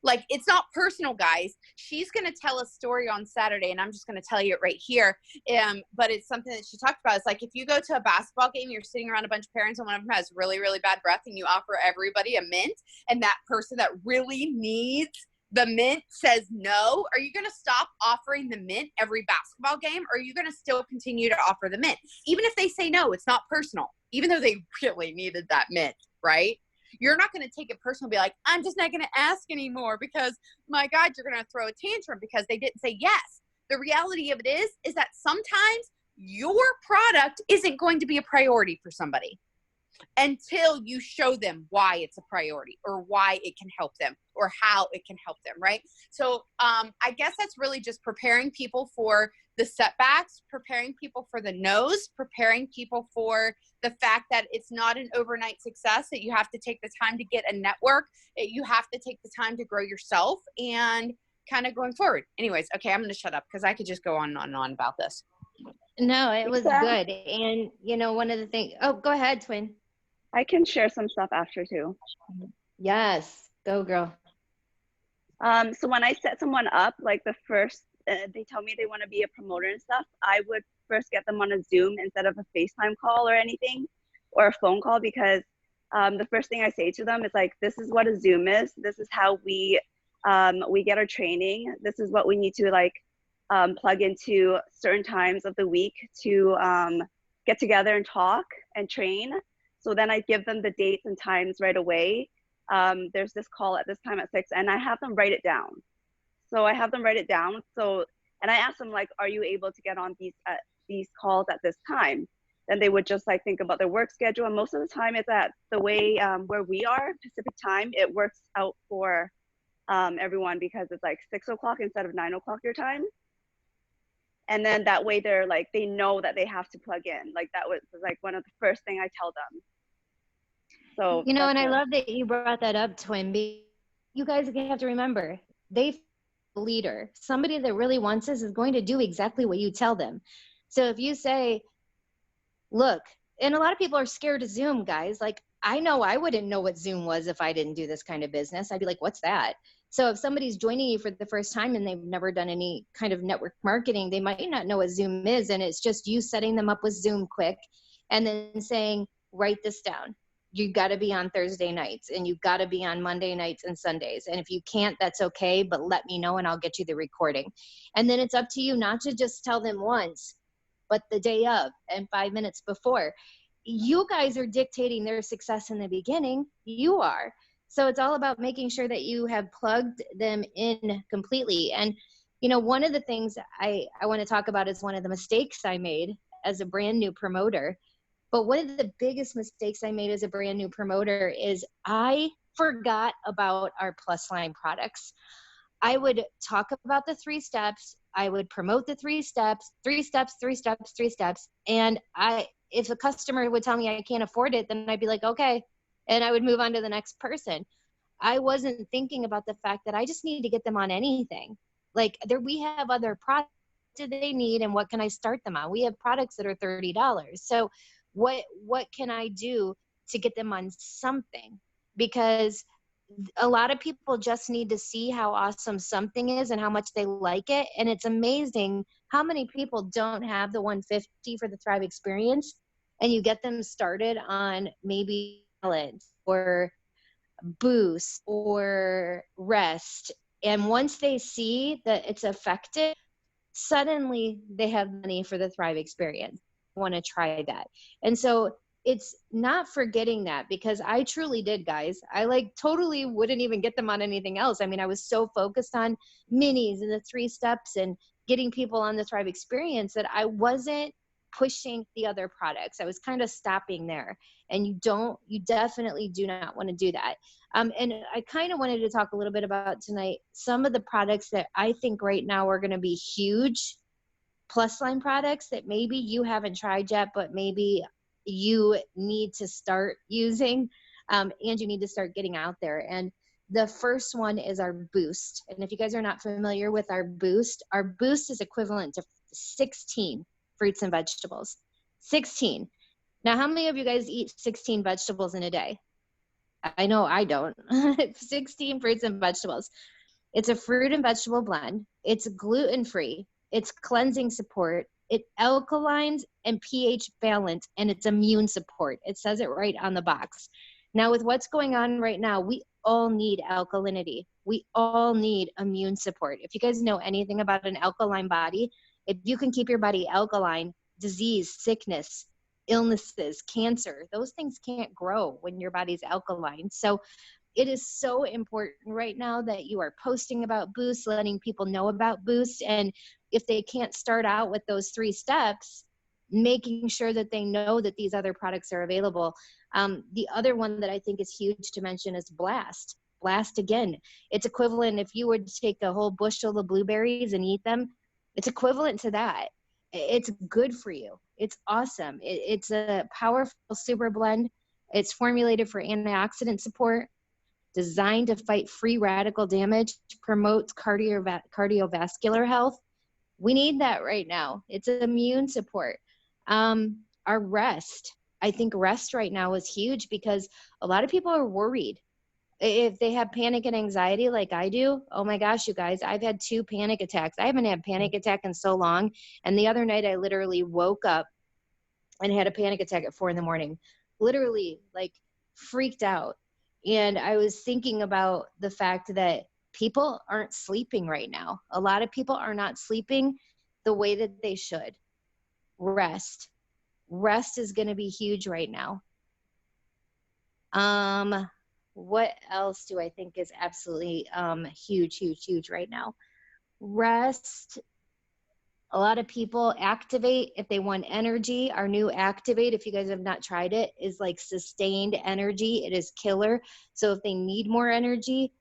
Like, it's not personal, guys. She's going to tell a story on Saturday, and I'm just going to tell you it right here. But it's something that she talked about. It's like, if you go to a basketball game, you're sitting around a bunch of parents, and one of them has really, really bad breath, and you offer everybody a mint, and that person that really needs the mint says no, are you going to stop offering the mint every basketball game? Or are you going to still continue to offer the mint? Even if they say no, it's not personal, even though they really needed that mint, right? You're not going to take it personal and be like, I'm just not going to ask anymore because, my God, you're going to throw a tantrum because they didn't say yes. The reality of it is that sometimes your product isn't going to be a priority for somebody until you show them why it's a priority, or why it can help them, or how it can help them, right? So I guess that's really just preparing people for the setbacks, preparing people for the no's, preparing people for the fact that it's not an overnight success, that you have to take the time to get a network, that you have to take the time to grow yourself, and kind of going forward. Anyways, okay, I'm going to shut up because I could just go on and on about this. No, it was good. And, you know, one of the things, oh, go ahead, Twin. I can share some stuff after too. Yes, go girl. So when I set someone up, like the first, they tell me they want to be a promoter and stuff, I would first get them on a Zoom instead of a FaceTime call or anything, or a phone call, because the first thing I say to them is like, this is what a Zoom is. This is how we get our training. This is what we need to like plug into certain times of the week to get together and talk and train. So then I give them the dates and times right away. There's this call at this time at 6, and I have them write it down. So I have them write it down. So, and I ask them like, are you able to get on these calls at this time? Then they would just like think about their work schedule. And most of the time it's at the way where we are, Pacific time, it works out for everyone, because it's like 6 o'clock instead of 9 o'clock your time. And then that way they're like, they know that they have to plug in. Like that was like one of the first thing I tell them. So, you know, and I love that you brought that up, Twin. You guys have to remember, they leader, somebody that really wants this is going to do exactly what you tell them. So if you say, look, and a lot of people are scared of Zoom, guys. Like, I know I wouldn't know what Zoom was if I didn't do this kind of business. I'd be like, what's that? So if somebody's joining you for the first time and they've never done any kind of network marketing, they might not know what Zoom is. And it's just you setting them up with Zoom quick and then saying, write this down. You got to be on Thursday nights, and you got to be on Monday nights and Sundays. And if you can't, that's okay, but let me know and I'll get you the recording. And then it's up to you not to just tell them once, but the day of and 5 minutes before. You guys are dictating their success in the beginning. You are. So it's all about making sure that you have plugged them in completely. And, you know, one of the things I want to talk about is one of the mistakes I made as a brand new promoter. But one of the biggest mistakes I made as a brand new promoter is I forgot about our plus line products. I would talk about the 3 steps. I would promote the 3 steps, 3 steps, 3 steps, 3 steps. And if a customer would tell me I can't afford it, then I'd be like, okay. And I would move on to the next person. I wasn't thinking about the fact that I just need to get them on anything. Like we have other products that they need, and what can I start them on? We have products that are $30. So what can I do to get them on something? Because a lot of people just need to see how awesome something is and how much they like it. And it's amazing how many people don't have the 150 for the Thrive Experience, and you get them started on maybe Balance or Boost or Rest. And once they see that it's effective, suddenly they have money for the Thrive Experience. Want to try that. And so it's not forgetting that, because I truly did, guys. I like totally wouldn't even get them on anything else. I mean, I was so focused on minis and the 3 steps and getting people on the Thrive experience that I wasn't pushing the other products. I was kind of stopping there. And you definitely do not want to do that. And I kind of wanted to talk a little bit about tonight some of the products that I think right now are going to be huge plus line products that maybe you haven't tried yet, but maybe you need to start using, and you need to start getting out there. And the first one is our Boost. And if you guys are not familiar with our Boost is equivalent to 16 fruits and vegetables. 16. Now, how many of you guys eat 16 vegetables in a day? I know I don't. 16 fruits and vegetables. It's a fruit and vegetable blend. It's gluten-free. It's cleansing support. It alkalines and pH balance, and it's immune support. It says it right on the box. Now, with what's going on right now, we all need alkalinity. We all need immune support. If you guys know anything about an alkaline body, if you can keep your body alkaline, disease, sickness, illnesses, cancer, those things can't grow when your body's alkaline. So it is so important right now that you are posting about Boost, letting people know about Boost. And if they can't start out with those 3 steps, making sure that they know that these other products are available. The other one that I think is huge to mention is Blast. Blast, again, it's equivalent. If you would take a whole bushel of blueberries and eat them, it's equivalent to that. It's good for you. It's awesome. It's a powerful super blend. It's formulated for antioxidant support, designed to fight free radical damage, promotes cardiovascular health. We need that right now. It's immune support. Our rest. I think rest right now is huge because a lot of people are worried. If they have panic and anxiety like I do, oh my gosh, you guys, I've had 2 panic attacks. I haven't had a panic attack in so long. And the other night I literally woke up and had a panic attack at 4 a.m, literally like freaked out. And I was thinking about the fact that people aren't sleeping right now. A lot of people are not sleeping the way that they should. Rest is going to be huge right now. What else do I think is absolutely huge right now? Rest. A lot of people Activate if they want energy. Our new Activate, if you guys have not tried it, is like sustained energy. It is killer. So if they need more energy,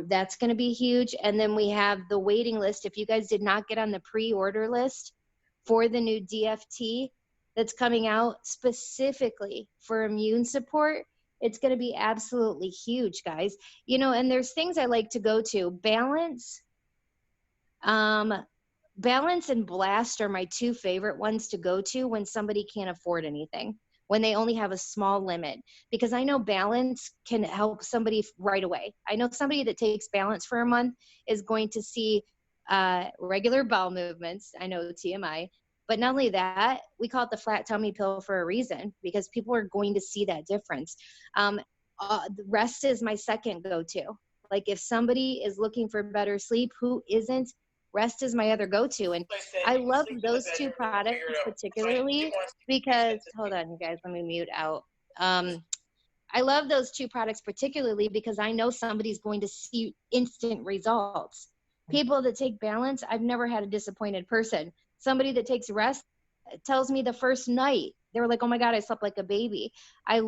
that's going to be huge. And then we have the waiting list. If you guys did not get on the pre-order list for the new DFT that's coming out specifically for immune support, it's going to be absolutely huge, guys. You know, and there's things I like to go to. Balance. Balance and Blast are my 2 favorite ones to go to when somebody can't afford anything, when they only have a small limit, because I know Balance can help somebody right away. I know somebody that takes Balance for a month is going to see regular bowel movements. I know TMI, but not only that, we call it the flat tummy pill for a reason, because people are going to see that difference. Rest is my second go-to. Like if somebody is looking for better sleep, who isn't? Rest is my other go-to. And I love those 2 products particularly because, hold on, you guys, let me mute out. I love those 2 products particularly because I know somebody's going to see instant results. People that take Balance, I've never had a disappointed person. Somebody that takes Rest tells me the first night, they were like, oh my God, I slept like a baby. I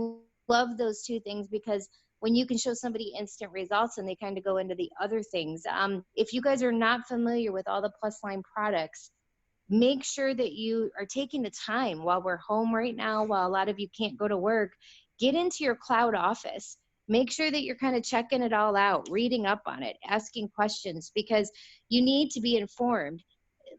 love those 2 things because when you can show somebody instant results and they kind of go into the other things. If you guys are not familiar with all the plus line products, make sure that you are taking the time while we're home right now, while a lot of you can't go to work, get into your cloud office. Make sure that you're kind of checking it all out, reading up on it, asking questions, because you need to be informed.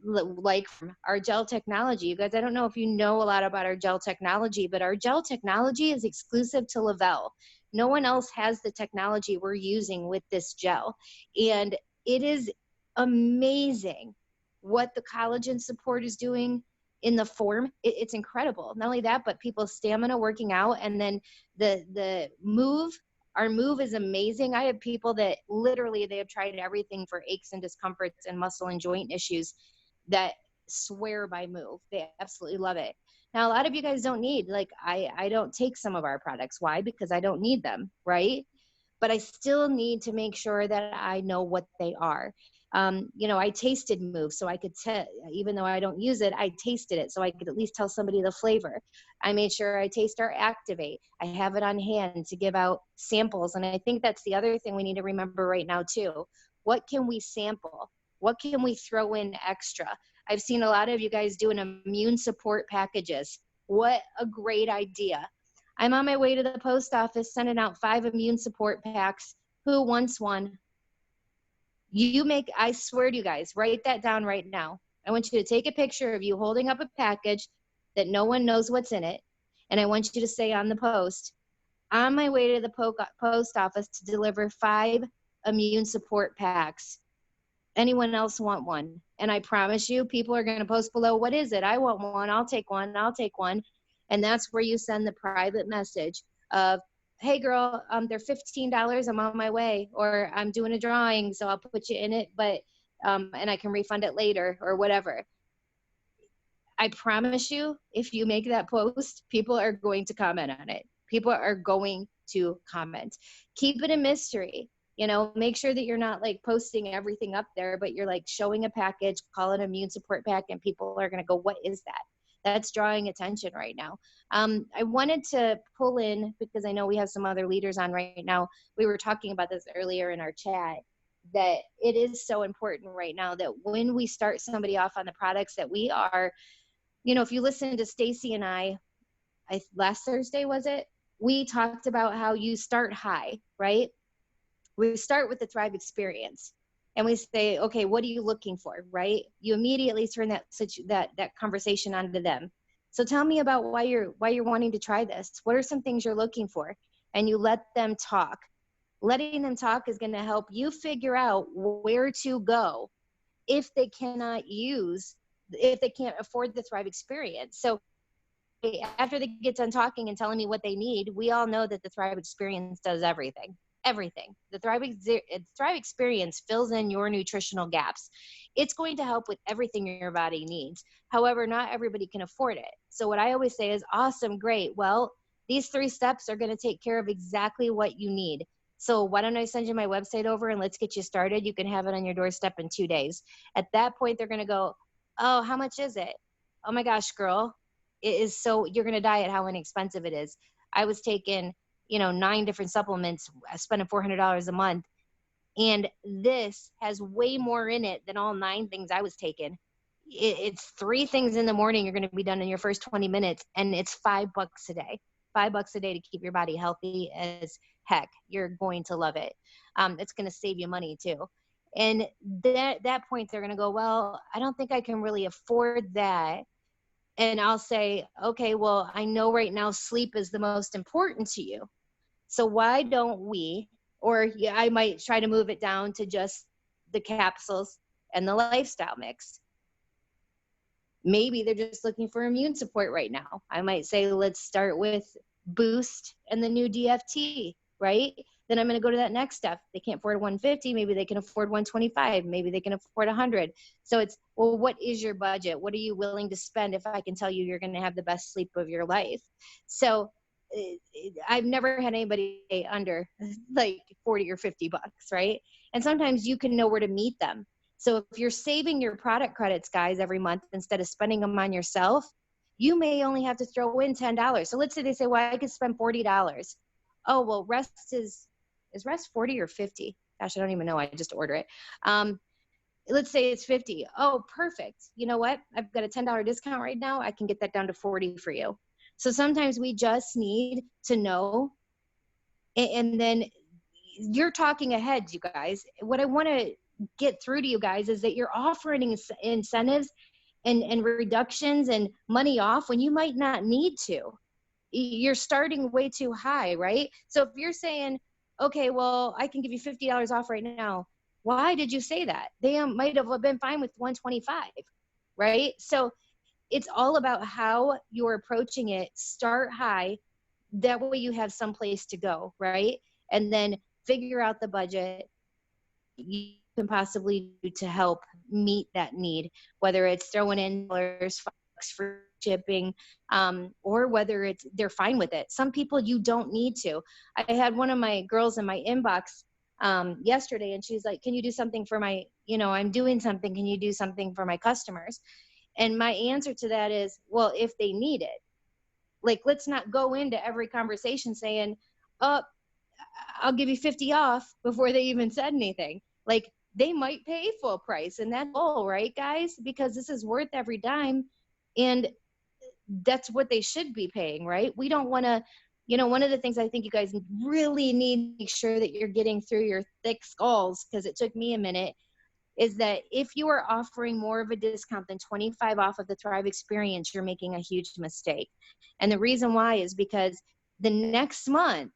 Like our gel technology, you guys, I don't know if you know a lot about our gel technology, but our gel technology is exclusive to Lavelle. No one else has the technology we're using with this gel. And it is amazing what the collagen support is doing in the form. It's incredible. Not only that, but people's stamina working out. And then the move, our move is amazing. I have people that literally, they have tried everything for aches and discomforts and muscle and joint issues that swear by Move. They absolutely love it. Now, a lot of you guys don't need, like, I don't take some of our products. Why? Because I don't need them, right? But I still need to make sure that I know what they are. You know, I tasted Move, so I could tell, even though I don't use it, I tasted it, so I could at least tell somebody the flavor. I made sure I taste our Activate. I have it on hand to give out samples. And I think that's the other thing we need to remember right now too. What can we sample? What can we throw in extra? I've seen a lot of you guys doing immune support packages. What a great idea. I'm on my way to the post office sending out 5 immune support packs. Who wants one? You make, I swear to you guys, write that down right now. I want you to take a picture of you holding up a package that no one knows what's in it. And I want you to say on the post, on my way to the post office to deliver 5 immune support packs. Anyone else want one? And I promise you, people are going to post below, what is it? I want one. I'll take one. I'll take one. And that's where you send the private message of, hey girl, they're $15. I'm on my way, or I'm doing a drawing, so I'll put you in it, but and I can refund it later or whatever. I promise you, if you make that post, people are going to comment on it. People are going to comment. Keep it a mystery. You know, make sure that you're not like posting everything up there, but you're like showing a package, call it an immune support pack, and people are going to go, what is that? That's drawing attention right now. I wanted to pull in, because I know we have some other leaders on right now. We were talking about this earlier in our chat, that it is so important right now that when we start somebody off on the products that we are, you know, if you listen to Stacy and I last Thursday, was it? We talked about how you start high, right? We start with the Thrive experience and we say, okay, what are you looking for, right? You immediately turn that conversation onto them. So tell me about why you're wanting to try this. What are some things you're looking for? And you let them talk. Letting them talk is going to help you figure out where to go if they can't afford the Thrive experience. So after they get done talking and telling me what they need, we all know that the Thrive experience does everything. The Thrive experience fills in your nutritional gaps. It's going to help with everything your body needs. However, not everybody can afford it. So what I always say is, awesome, great. Well, these 3 steps are going to take care of exactly what you need. So why don't I send you my website over and let's get you started. You can have it on your doorstep in 2 days. At that point, they're going to go, oh, how much is it? Oh my gosh, girl, it is so, you're going to die at how inexpensive it is. I was taking 9 different supplements, spending $400 a month. And this has way more in it than all 9 things I was taking. It's 3 things in the morning. You're going to be done in your first 20 minutes. And it's $5 a day, $5 a day to keep your body healthy as heck. You're going to love it. It's going to save you money too. And that point, they're going to go, well, I don't think I can really afford that. And I'll say, okay, well, I know right now sleep is the most important to you. So why don't we, or I might try to move it down to just the capsules and the lifestyle mix. Maybe they're just looking for immune support right now. I might say, let's start with Boost and the new DFT, right? Then I'm going to go to that next step. They can't afford 150. Maybe they can afford 125. Maybe they can afford 100. So it's, well, what is your budget? What are you willing to spend if I can tell you you're going to have the best sleep of your life? So I've never had anybody pay under like 40 or 50 bucks, right? And sometimes you can know where to meet them. So if you're saving your product credits, guys, every month instead of spending them on yourself, you may only have to throw in $10. So let's say they say, well, I could spend $40. Oh, well, is Rest 40 or 50? Gosh, I don't even know. I just order it. Let's say it's 50. Oh, perfect. You know what? I've got a $10 discount right now. I can get that down to 40 for you. So sometimes we just need to know. And then you're talking ahead, you guys. What I want to get through to you guys is that you're offering incentives and reductions and money off when you might not need to. You're starting way too high, right? So if you're saying, okay, well, I can give you $50 off right now. Why did you say that? They might have been fine with 125, right? So it's all about how you're approaching it. Start high. That way you have some place to go, right? And then figure out the budget you can possibly do to help meet that need, whether it's throwing in dollars for shipping, or whether it's they're fine with it. Some people you don't need to. I had one of my girls in my inbox yesterday, and she's like, can you do something for my, I'm doing something, can you do something for my customers? And my answer to that is, well, if they need it. Like, let's not go into every conversation saying, oh, I'll give you 50 off before they even said anything. Like, they might pay full price, and that's all, right, guys? Because this is worth every dime, and that's what they should be paying, right? We don't want to, one of the things I think you guys really need to make sure that you're getting through your thick skulls, because it took me a minute, is that if you are offering more of a discount than 25 off of the Thrive experience, you're making a huge mistake. And the reason why is because the next month,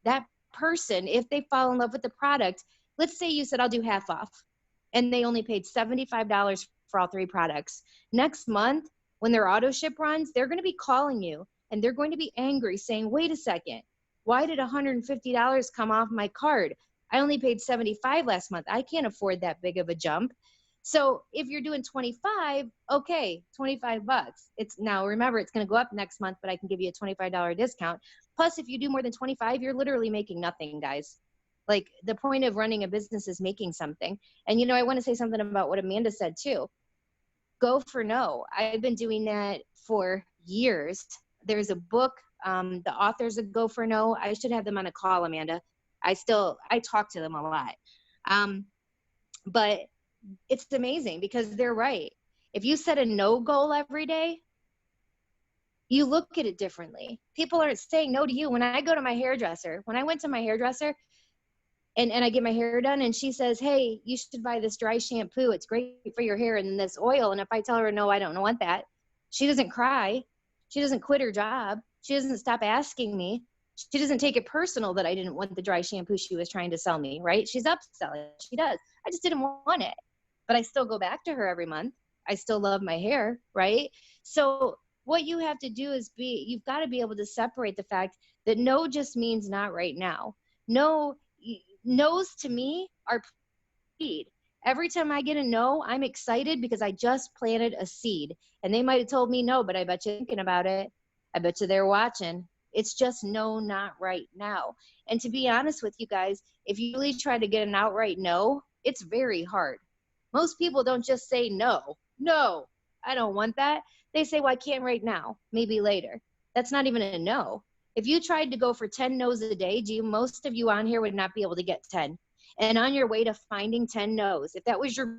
that person, if they fall in love with the product, let's say you said, I'll do half off, and they only paid $75 for all 3 products. Next month, when their auto ship runs, they're going to be calling you, and they're going to be angry saying, wait a second, why did $150 come off my card? I only paid $75 last month. I can't afford that big of a jump. So if you're doing 25, okay, $25. It's now, remember, it's going to go up next month, but I can give you a $25 discount. Plus, if you do more than 25, you're literally making nothing, guys. Like, the point of running a business is making something. And, I want to say something about what Amanda said too. Go for no. I've been doing that for years. There's a book, the authors of Go for No. I should have them on a call, Amanda. I talk to them a lot. But it's amazing because they're right. If you set a no goal every day, you look at it differently. People aren't saying no to you. When I go to my hairdresser, when I went to my hairdresser and I get my hair done, and she says, hey, you should buy this dry shampoo. It's great for your hair, and this oil. And if I tell her, no, I don't want that, she doesn't cry. She doesn't quit her job. She doesn't stop asking me. She doesn't take it personal that I didn't want the dry shampoo she was trying to sell me, right? She's upselling. She does. I just didn't want it. But I still go back to her every month. I still love my hair, right? So what you have to do is you've got to be able to separate the fact that no just means not right now. No, no's to me are seed. Every time I get a no, I'm excited because I just planted a seed. And they might have told me no, but I bet you're thinking about it. I bet you they're watching. It's just no, not right now. And to be honest with you guys, if you really try to get an outright no, it's very hard. Most people don't just say no, I don't want that. They say, well, I can't right now, maybe later. That's not even a no. If you tried to go for 10 no's a day, most of you on here would not be able to get 10. And on your way to finding 10 no's, if that was your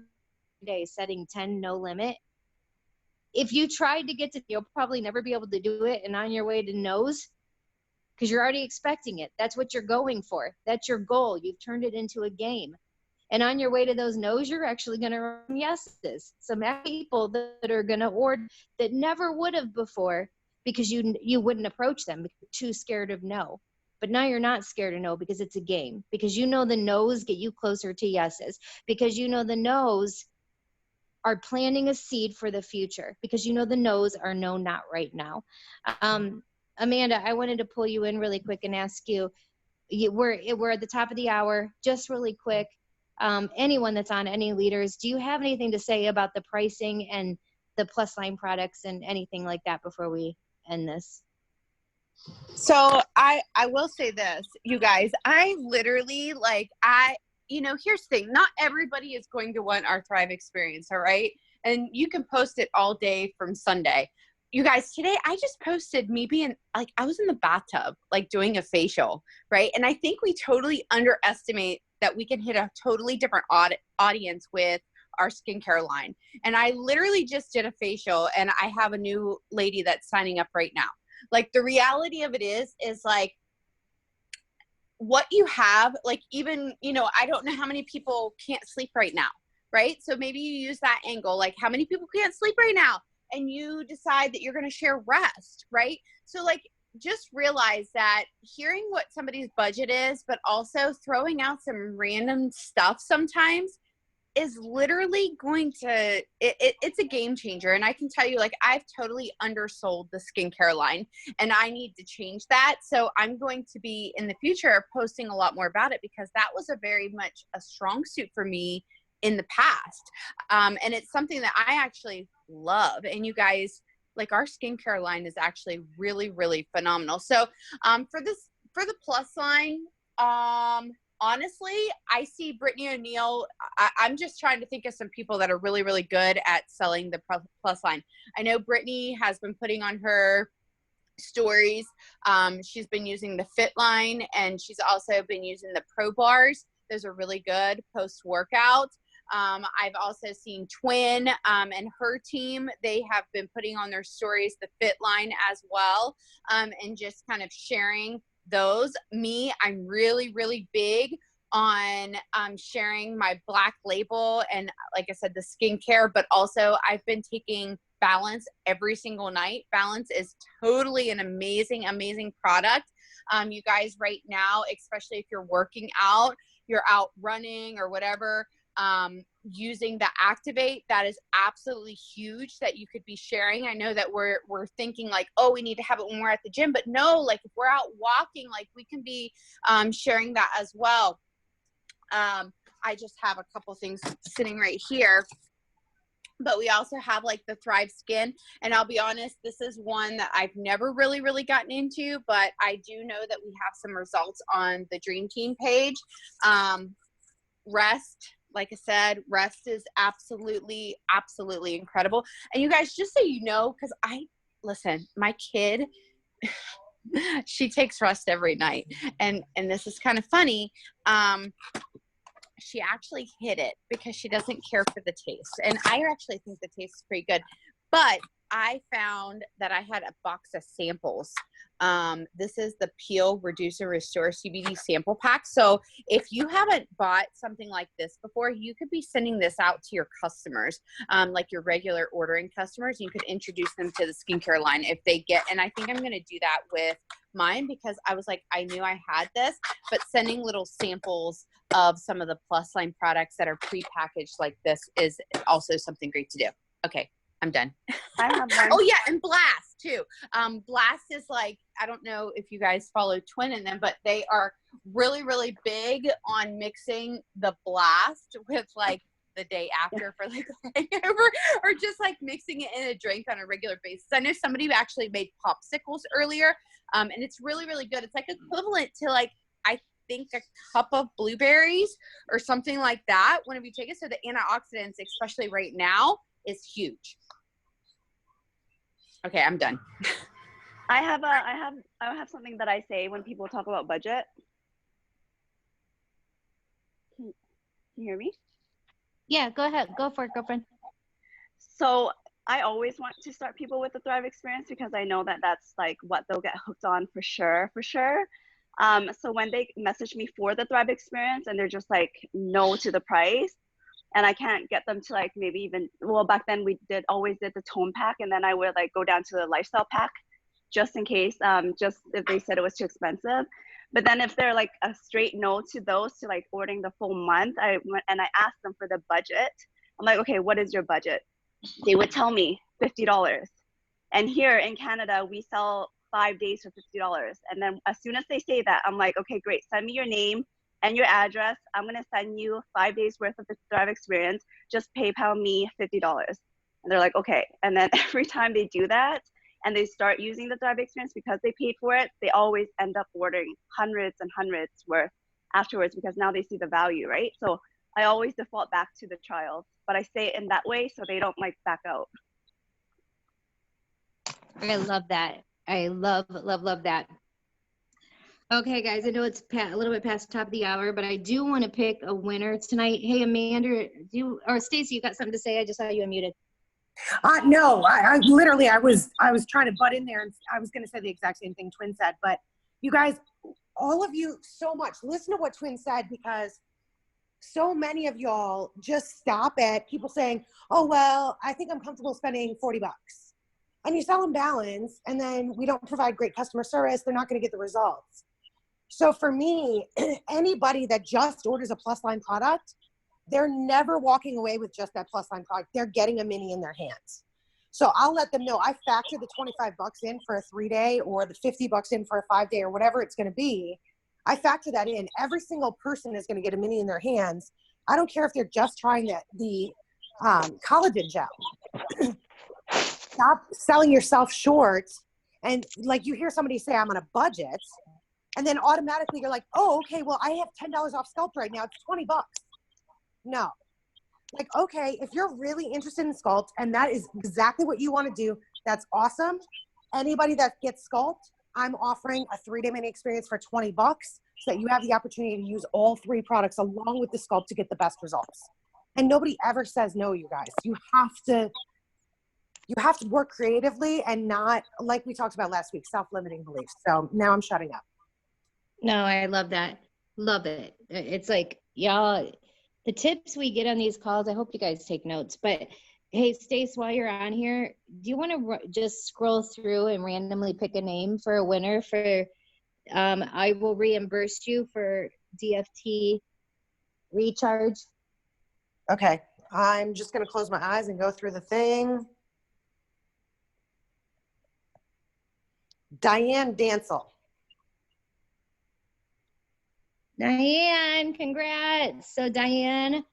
day, setting 10 no limit, if you tried to get to, you'll probably never be able to do it. And on your way to no's, because you're already expecting it. That's what you're going for. That's your goal. You've turned it into a game. And on your way to those no's, you're actually going to run yeses. Some people that are going to order that never would have before because you wouldn't approach them because you're too scared of no. But now you're not scared of no because it's a game. Because you know the no's get you closer to yeses. Because you know the no's are planting a seed for the future. Because you know the no's are no, not right now. Amanda, I wanted to pull you in really quick and ask you, we're at the top of the hour, just really quick. Anyone that's on, any leaders, do you have anything to say about the pricing and the plus line products and anything like that before we end this? So I will say this, you guys, I literally here's the thing. Not everybody is going to want our Thrive experience. All right. And you can post it all day from Sunday. You guys, today I just posted me being I was in the bathtub, doing a facial, right? And I think we totally underestimate that we can hit a totally different audience with our skincare line. And I literally just did a facial, and I have a new lady that's signing up right now. The reality of it is what you have, even, I don't know how many people can't sleep right now, right? So maybe you use that angle, how many people can't sleep right now? And you decide that you're going to share rest, right? So just realize that hearing what somebody's budget is, but also throwing out some random stuff sometimes is literally going to, it's a game changer. And I can tell you, I've totally undersold the skincare line, and I need to change that. So I'm going to be in the future posting a lot more about it, because that was a very much a strong suit for me in the past. And it's something that I actually love. And you guys, like, our skincare line is actually really, really phenomenal. So for the plus line, honestly, I see Brittany O'Neill. I'm just trying to think of some people that are really, really good at selling the plus line. I know Brittany has been putting on her stories. She's been using the Fit line, and she's also been using the Pro Bars. Those are really good post-workout. I've also seen Twin and her team. They have been putting on their stories the Fit line as well, and just kind of sharing those. Me, I'm really, really big on sharing my Black Label and, like I said, the skincare, but also I've been taking Balance every single night. Balance is totally an amazing, amazing product. You guys right now, especially if you're working out, you're out running or whatever, using the Activate, that is absolutely huge that you could be sharing. I know that we're thinking like, oh, we need to have it when we're at the gym, but no, like if we're out walking, like we can be sharing that as well. I just have a couple things sitting right here, but we also have like the Thrive Skin. And I'll be honest, this is one that I've never really, really gotten into, but I do know that we have some results on the Dream Team page. Rest, like I said, Rest is absolutely, absolutely incredible. And you guys, just so you know, because listen, my kid, she takes Rest every night. And this is kind of funny. She actually hid it because she doesn't care for the taste. And I actually think the taste is pretty good. But I found that I had a box of samples. This is the Peel, Reduce, and Restore CBD sample pack. So if you haven't bought something like this before, you could be sending this out to your customers, like your regular ordering customers. You could introduce them to the skincare line if they get, and I think I'm going to do that with mine because I was like, I knew I had this, but sending little samples of some of the plus line products that are pre-packaged like this is also something great to do. Okay, I'm done. I have one. Oh yeah, and Blast too. Blast is like, I don't know if you guys follow Twin in them, but they are really, really big on mixing the Blast with like the day after for like a hangover, or just like mixing it in a drink on a regular basis. I know somebody actually made popsicles earlier, and it's really, really good. It's like equivalent to like, I think a cup of blueberries or something like that whenever you take it. So the antioxidants, especially right now, is huge. Okay, I'm done. I have something that I say when people talk about budget. Can you hear me? Yeah, go ahead. Go for it, girlfriend. So I always want to start people with the Thrive experience because I know that that's like what they'll get hooked on for sure, for sure. So when they message me for the Thrive experience and they're just like no to the price, and I can't get them to like maybe even, well, back then we always did the tone pack, and then I would like go down to the lifestyle pack just in case, just if they said it was too expensive. But then if they're like a straight no to those, to like ordering the full month, I asked them for the budget. I'm like, okay, what is your budget? They would tell me $50. And here in Canada, we sell 5 days for $50. And then as soon as they say that, I'm like, okay, great. Send me your name and your address. I'm going to send you 5 days worth of the Thrive experience. Just PayPal me $50. And they're like, okay. And then every time they do that and they start using the Thrive experience because they paid for it, they always end up ordering hundreds and hundreds worth afterwards because now they see the value, right? So I always default back to the trials, but I say it in that way so they don't like back out. I love that. I love, love, love that. Okay, guys, I know it's a little bit past the top of the hour, but I do want to pick a winner tonight. Hey, Amanda, or Stacy, you got something to say? I just saw you unmuted. No, I literally, I was trying to butt in there, and I was going to say the exact same thing Twin said, but you guys, all of you so much, listen to what Twin said, because so many of y'all just stop at people saying, oh, well, I think I'm comfortable spending $40. And you sell them Balance, and then we don't provide great customer service. They're not going to get the results. So for me, anybody that just orders a plus line product, they're never walking away with just that plus line product. They're getting a mini in their hands. So I'll let them know I factor the $25 in for a 3-day or the $50 in for a 5-day or whatever it's going to be. I factor that in. Every single person is going to get a mini in their hands. I don't care if they're just trying the collagen gel. Stop selling yourself short. And like you hear somebody say, I'm on a budget. And then automatically you're like, oh, okay, well, I have $10 off Sculpt right now. It's $20. No. Like, okay, if you're really interested in Sculpt and that is exactly what you want to do, that's awesome. Anybody that gets Sculpt, I'm offering a 3-day mini experience for $20 so that you have the opportunity to use all 3 products along with the Sculpt to get the best results. And nobody ever says no, you guys. You have to work creatively and not, like we talked about last week, self-limiting beliefs. So now I'm shutting up. No, I love that. Love it. It's like, y'all, the tips we get on these calls, I hope you guys take notes. But hey, Stace, while you're on here, do you want to just scroll through and randomly pick a name for a winner for, I will reimburse you for DFT recharge. Okay. I'm just going to close my eyes and go through the thing. Diane Dancel. Diane, congrats. So Diane,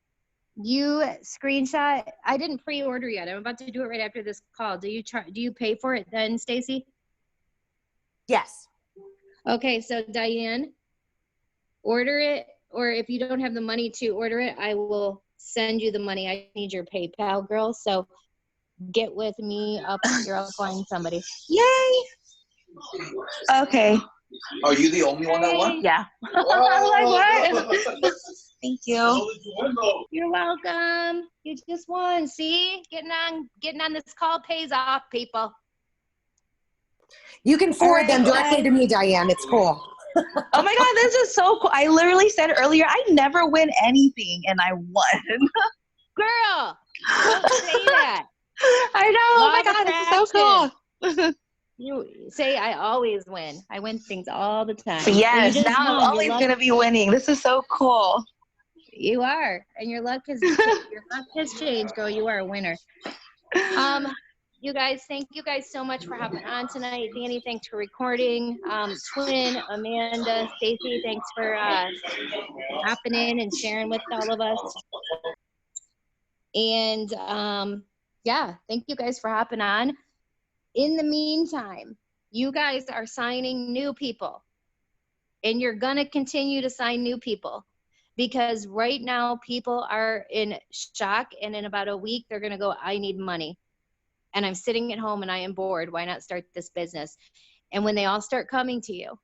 you screenshot, I didn't pre-order yet. I'm about to do it right after this call. Do you pay for it then, Stacy? Yes. Okay, so Diane, order it, or if you don't have the money to order it, I will send you the money. I need your PayPal, girl. So get with me up. You're upline somebody. Yay! Okay. Are you the only one that won? Yeah. Oh, Like, what? Thank you. You're welcome. You just won. See, getting on this call pays off, people. You can forward All them right, directly guys. to me, Diane. It's cool. Oh my God, this is so cool. I literally said earlier, I never win anything, and I won. Girl, don't say that. I know. Law Oh my of God, this is so cool. You say I always win. I win things all the time. Yes, So you just now I'm won. Your always luck- going to be winning. This is so cool. You are, and your luck has changed, girl. You are a winner. You guys, thank you guys so much for hopping on tonight. Danny, thanks for recording. Twin, Amanda, Stacy, thanks for hopping in and sharing with all of us. And yeah, thank you guys for hopping on. In the meantime, you guys are signing new people, and you're gonna continue to sign new people, because right now people are in shock, and in about a week they're gonna go, I need money, and I'm sitting at home and I am bored. Why not start this business? And when they all start coming to you,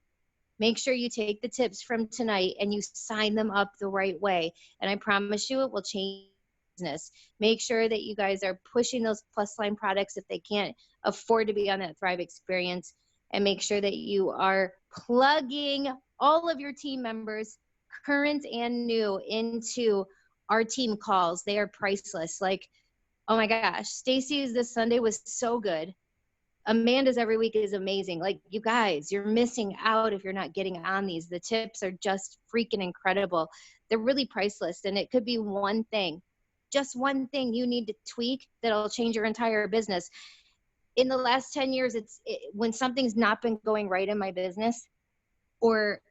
make sure you take the tips from tonight and you sign them up the right way. And I promise you it will change business. Make sure that you guys are pushing those plus line products if they can't afford to be on that Thrive experience, and make sure that you are plugging all of your team members, current and new, into our team calls. They are priceless. Like, oh my gosh, Stacy's this Sunday was so good. Amanda's every week is amazing. Like, you guys, you're missing out if you're not getting on these. The tips are just freaking incredible. They're really priceless, and it could be one thing, just one thing you need to tweak that'll change your entire business. In the last 10 years, when something's not been going right in my business, or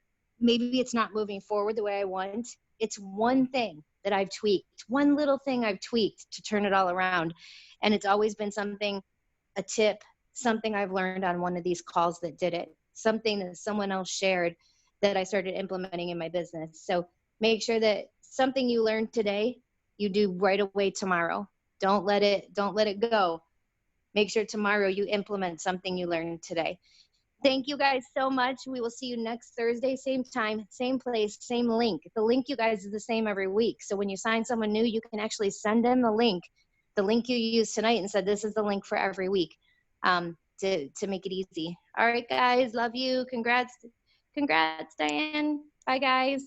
maybe it's not moving forward the way I want, it's one thing that I've tweaked, one little thing I've tweaked to turn it all around. And it's always been something, a tip, something I've learned on one of these calls that did it, something that someone else shared that I started implementing in my business. So make sure that something you learned today, you do right away tomorrow. Don't let it go. Make sure tomorrow you implement something you learned today. Thank you guys so much. We will see you next Thursday, same time, same place, same link. The link, you guys, is the same every week. So when you sign someone new, you can actually send them the link you used tonight, and said, this is the link for every week, to make it easy. All right, guys, love you. Congrats, Diane. Bye, guys.